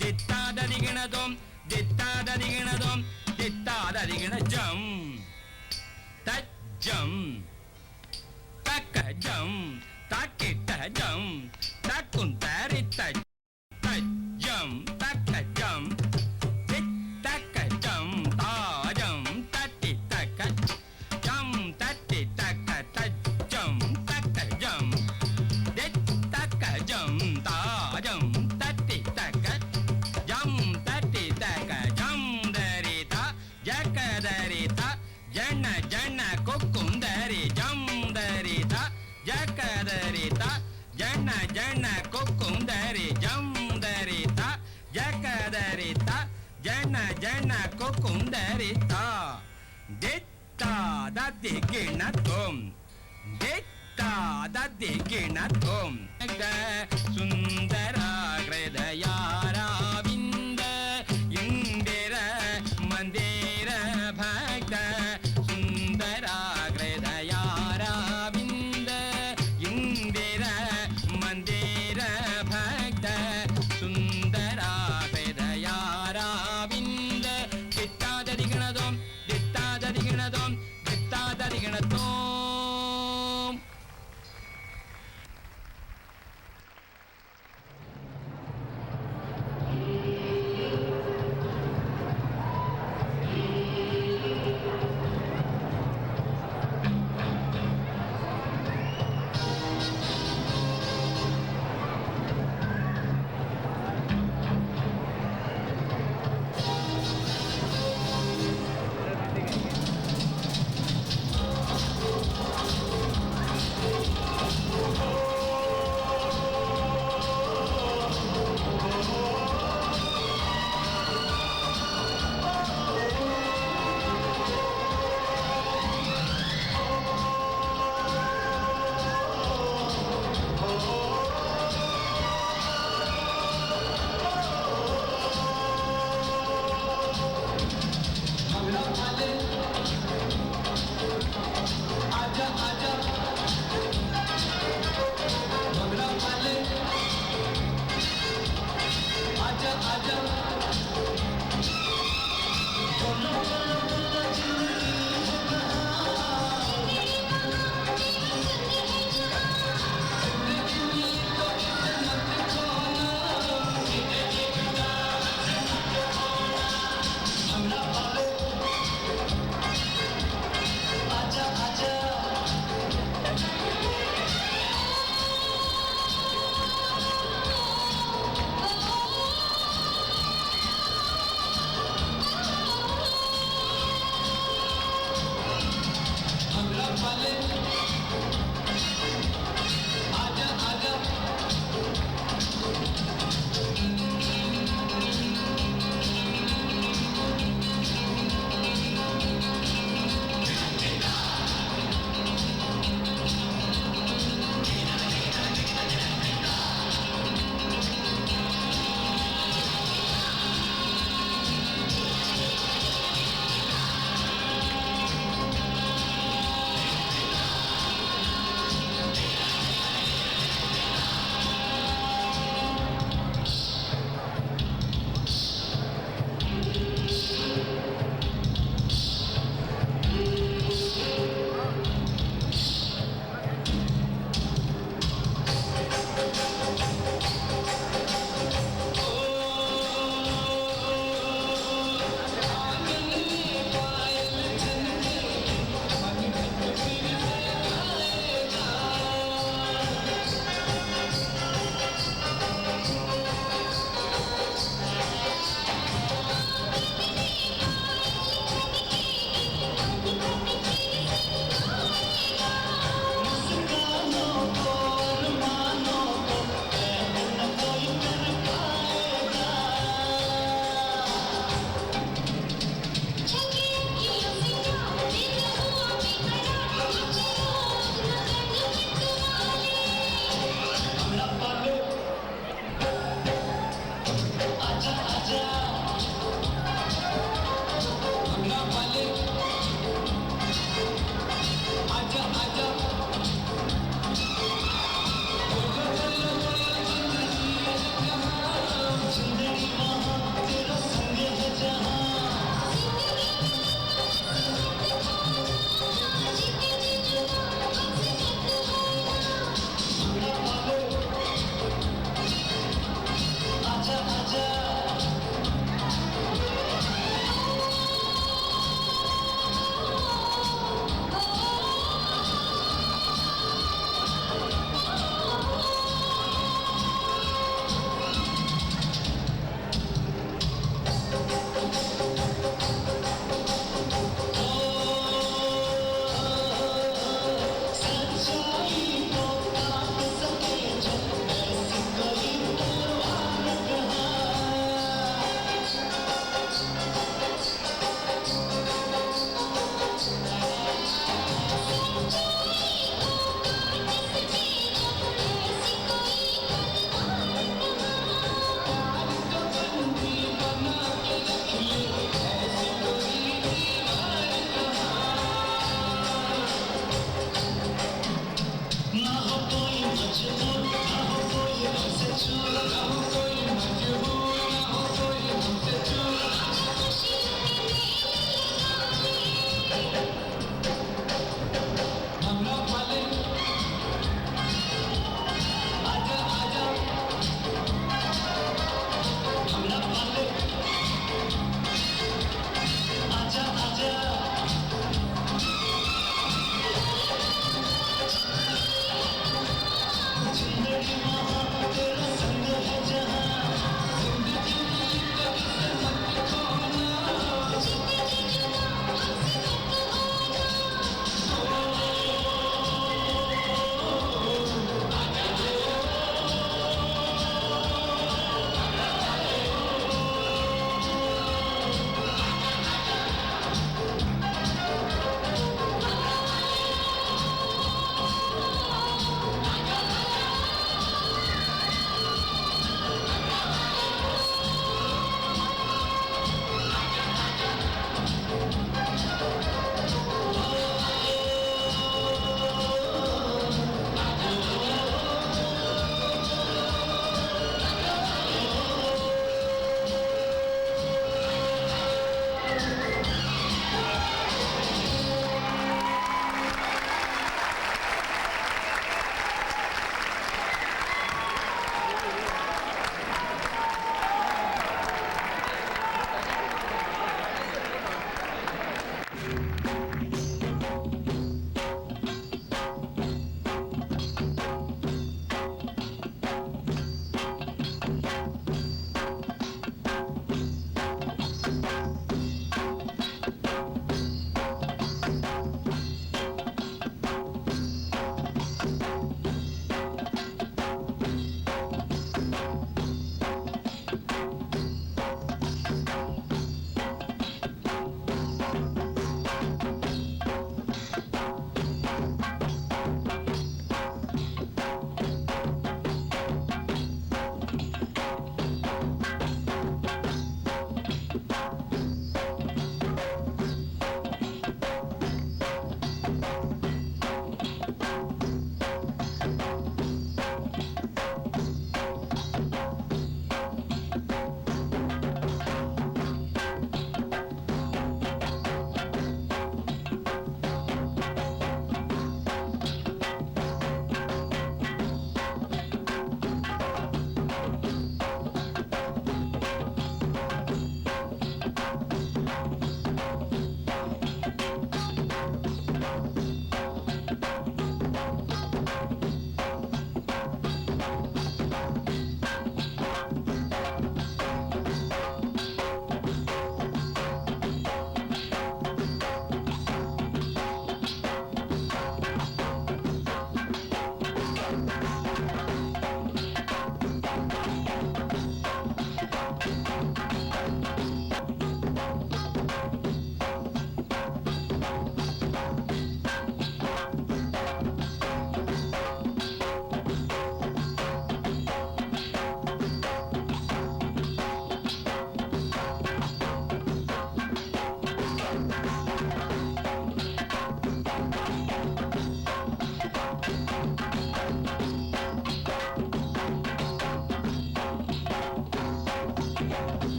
ದಿತ್ತಾದದಿಗಿಣದೊಂ ದಿತ್ತಾದದಿಗಿಣದೊಂ ದಿತ್ತಾದದಿಗಿಣ ಜಂ ತಜ್ಜಂ ತಕ್ಕ ಜಂ ತಾಕಿಟ್ಟ ಜಂ ತಕ್ಕುಂತರಿತ್ತ ತಜ್ಜಂ ತಕ್ಕ ಜಂ ತಿತ್ತಕ್ಕ ಜಂ ತಾಜಂ ತಟ್ಟಿ ತಕ್ಕ ಜಂ ತಟ್ಟಿ ತಕ್ಕ ತಜ್ಜಂ ತಕ್ಕ ಜಂ ತಿತ್ತಕ್ಕ ಜಂ ತಾಜಂ ತಟ್ಟಿ ತಕ್ಕ ಜಂ ತಟ್ಟಿ ತಕ್ಕ ಜಂ ದರಿತ ಜಕ ದರಿತ ಜನ ಜನ ಕೊಕ್ಕುಂದರಿ ಜಂ ದರಿತ ಜಕ ದರಿತ ಜನ ಜನ ಕೊಕ್ಕುಂದರಿ ಜಂ ದರಿತ ಜಕ ದರಿತ ಜನ ಜನ ಕೊಕ್ಕುಂದರಿತ ದಿತ್ತ ದದಿಗಿಣ ತೊಂ ದಿತ್ತ ದದಿಗಿಣ ತೊಂ ಸುಂದರ ಹೃದಯಾರವಿಂದ ಇಂದಿರ ಮಂದಿರ ಭಕ್ತ ಸುಂದರ ಹೃದಯಾರವಿಂದ ಇಂದಿರ ಮಂದಿರ ಭಕ್ತ ಸುಂದರ ಹೃದಯಾರವಿಂದ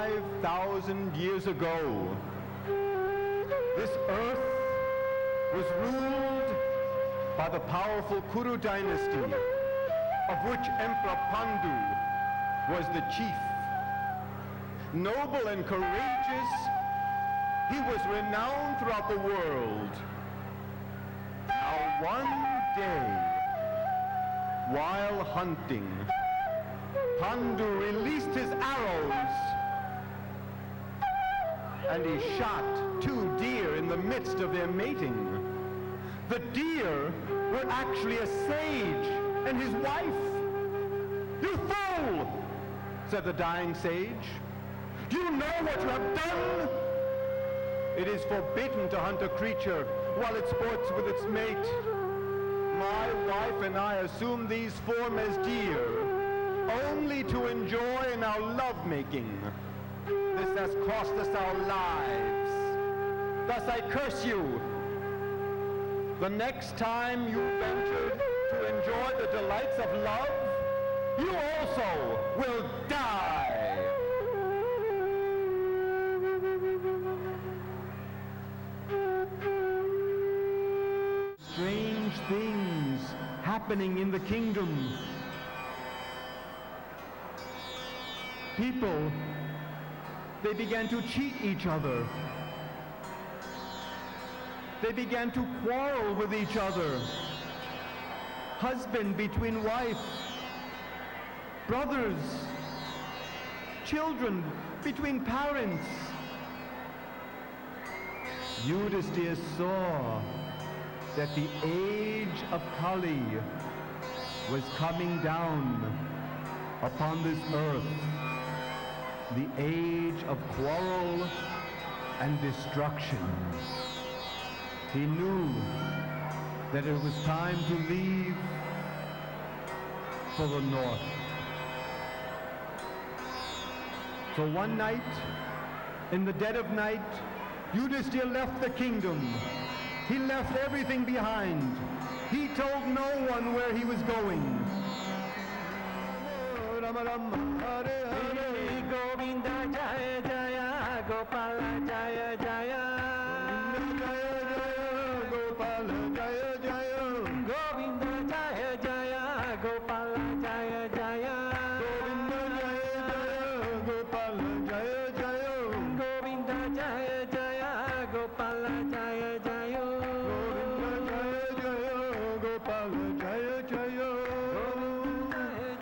5,000 years ago, this earth was ruled by the powerful Kuru dynasty, of which Emperor Pandu was the chief. Noble and courageous, he was renowned throughout the world. Now one day, while hunting, Pandu released his arrows and he shot 2 deer in the midst of their mating. The deer were actually a sage and his wife. "You fool!" said the dying sage. "Do you know what you have done? It is forbidden to hunt a creature while it sports with its mate. My wife and I assume these form as deer, only to enjoy in our lovemaking. This has cost us our lives. Thus I curse you. The next time you venture to enjoy the delights of love, you also will die." Strange things happening in the kingdom. People, they began to cheat each other. They began to quarrel with each other. Husband between wife, brothers, children between parents. Yudhisthira saw that the age of Kali was coming down upon this earth, the age of quarrel and destruction. He knew that it was time to leave for the north. So one night, in the dead of night, Yudhisthira left the kingdom. He left everything behind. He told no one where he was going. Rama Rama Hare Hare Govinda Jaya Jaya Gopala Jaya Jaya Gopala Jaya Jaya Govinda Jaya Jaya Gopala Jaya Jaya Govinda Jaya Jaya Gopala Jaya Jaya Govinda Jaya Jaya Gopala Jaya Jaya Govinda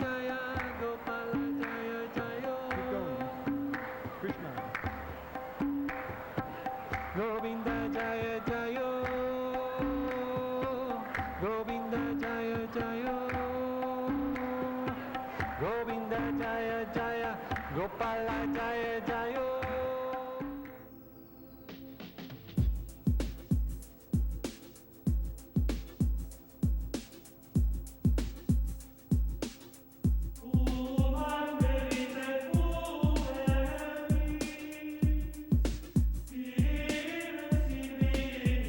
Jaya Jaya Gopala Jaya Jaya Govinda Jaya Jaya Govinda Jaya Jaya Govinda Jaya Jaya Gopala Jaya Jaya. Thank you.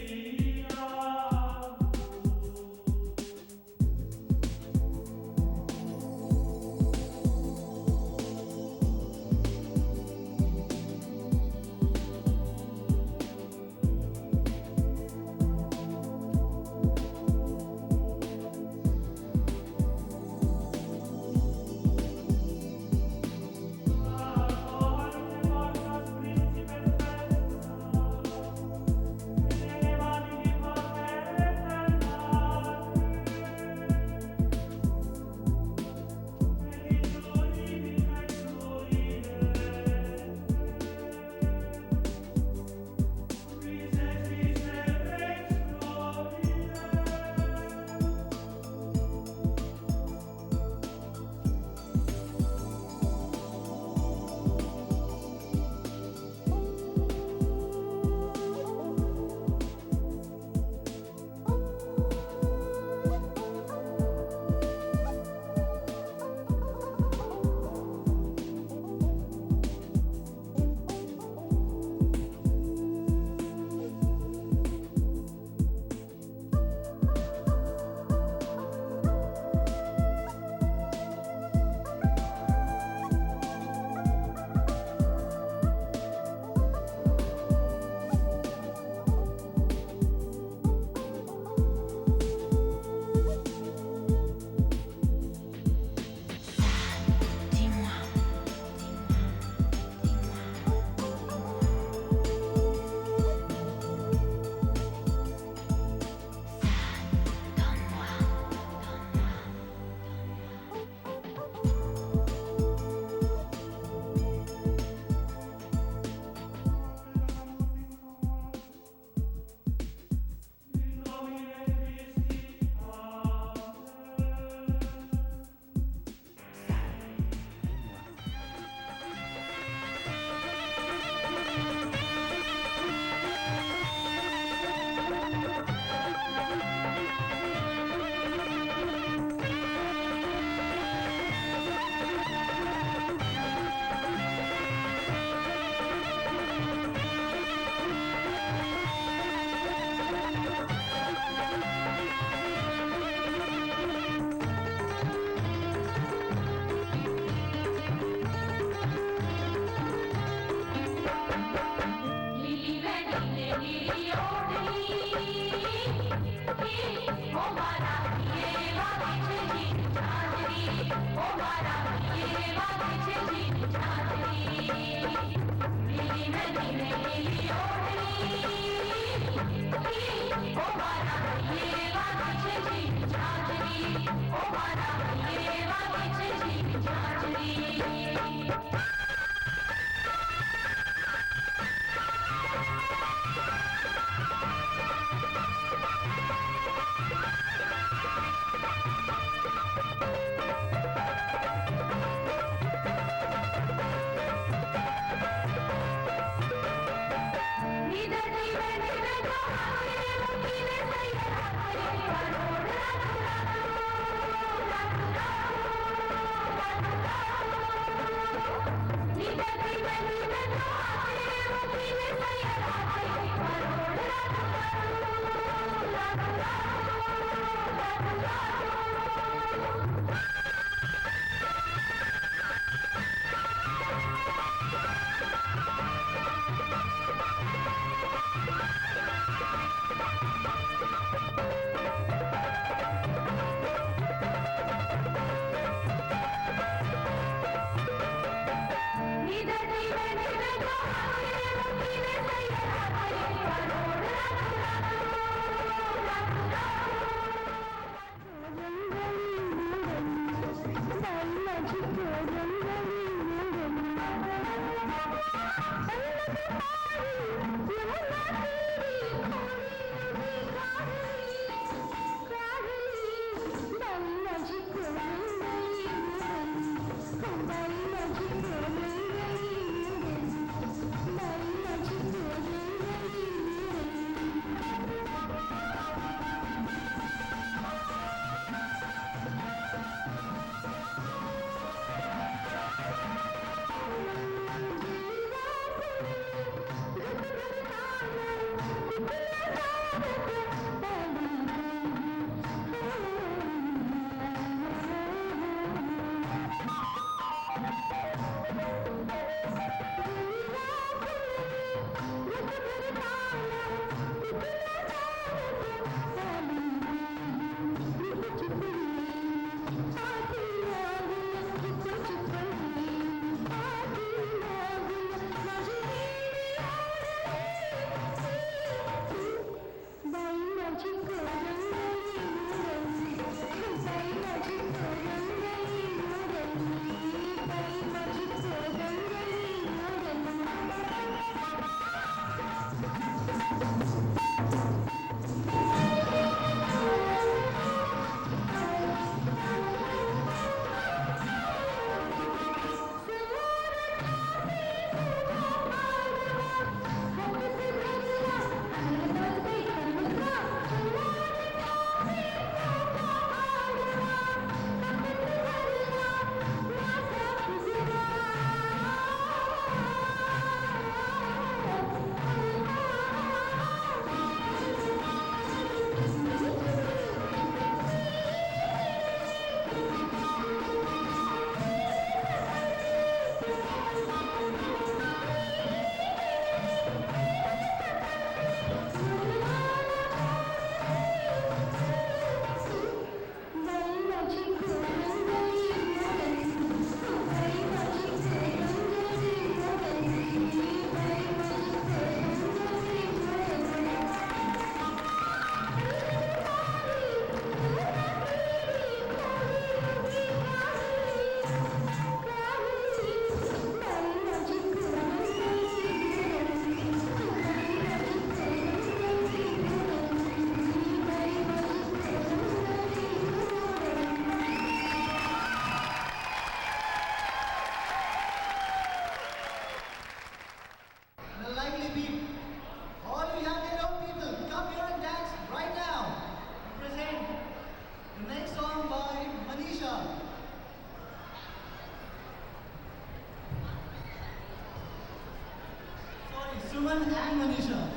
Suman and Manisha.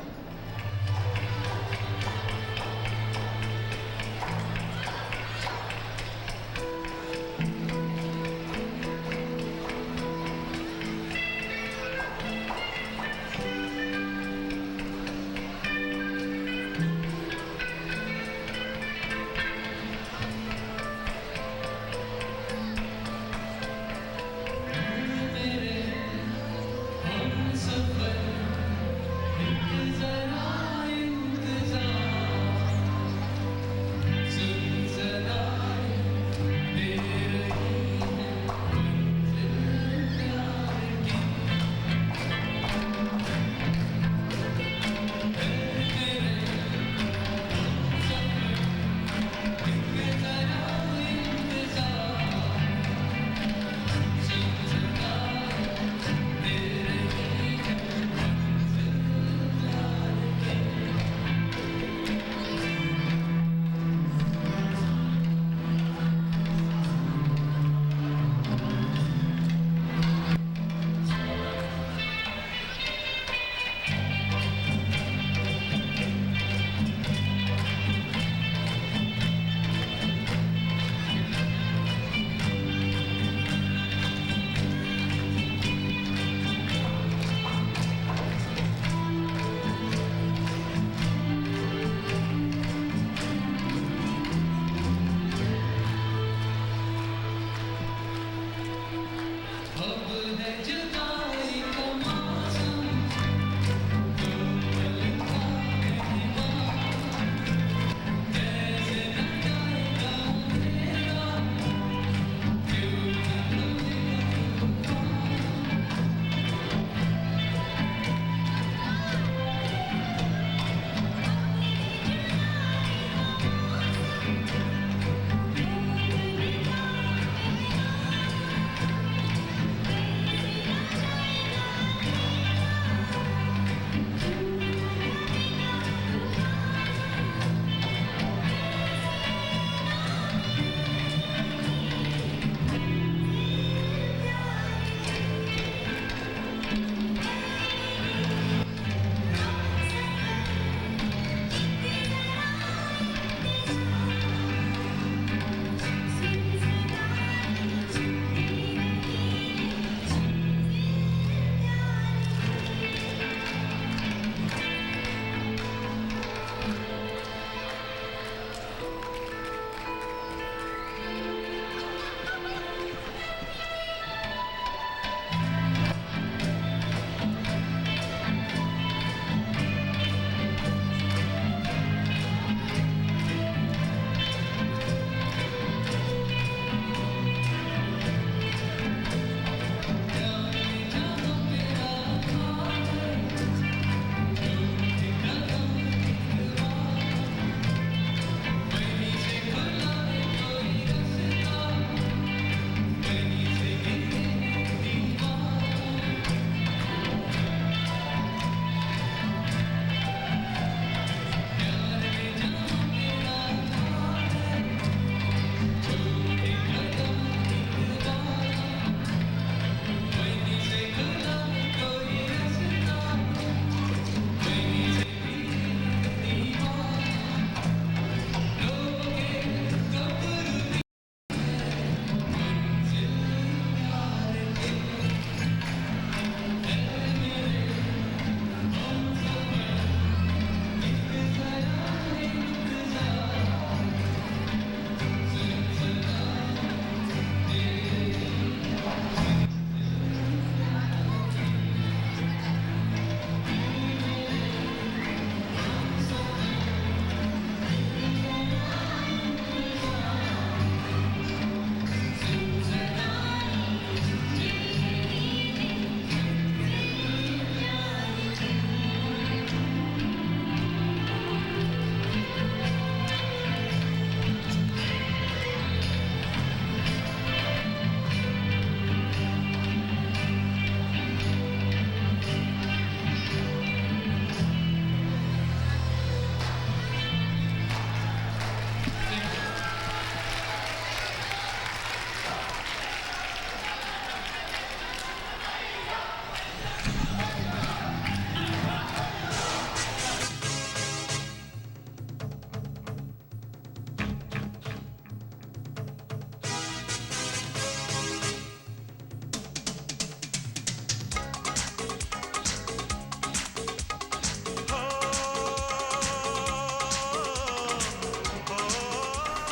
हम सफर इंतजार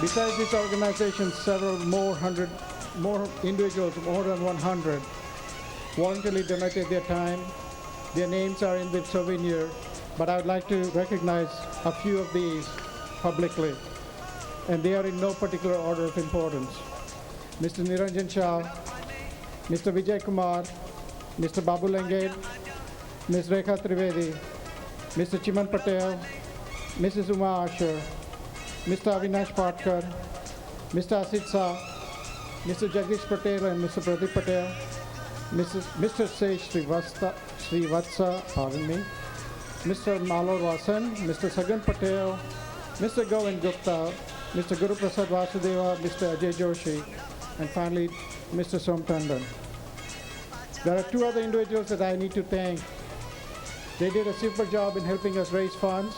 Besides this organization, several more individuals, more than 100, voluntarily donated their time. Their names are in the souvenir, but I would like to recognize a few of these publicly, and they are in no particular order of importance. Mr. Niranjan Shah, Mr. Vijay Kumar, Mr. Babu Lenged, Ms. Rekha Trivedi, Mr. Chiman Patel, Mrs. Uma Asher, Mr. Avinash Patkar, Mr. Asit Shah, Mr. Jagdish Patel and Mr. Pradeep Patel, Mr. Sej Srivatsa, pardon me, Mr. Malor Vasan, Mr. Sagan Patel, Mr. Govind Gupta, Mr. Guru Prasad Vasudeva, Mr. Ajay Joshi, and finally, Mr. Som Tandon. There are two other individuals that I need to thank. They did a super job in helping us raise funds.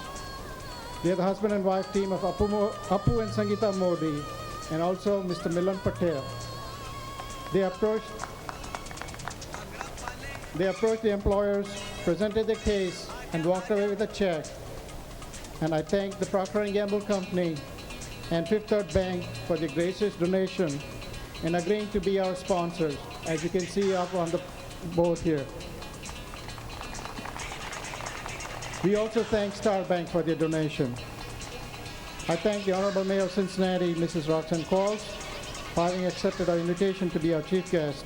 They are the husband and wife team of Appu and Sangeeta Modi, and also Mr. Milan Patel. They approached the employers, presented the case, and walked away with a check. And I thank the Procter & Gamble Company and Fifth Third Bank for their gracious donation and agreeing to be our sponsors, as you can see up on the board here. We also thank Star Bank for their donation. I thank the Honorable Mayor of Cincinnati, Mrs. Roxanne Qualls, for having accepted our invitation to be our chief guest.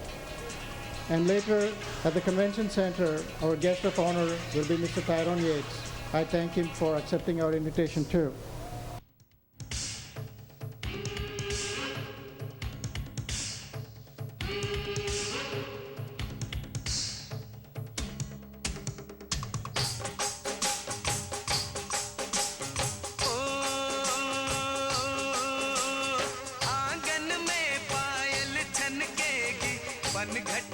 And later, at the convention center, our guest of honor will be Mr. Tyrone Yates. I thank him for accepting our invitation too. आंगन में पायल छनकेगी, बन घट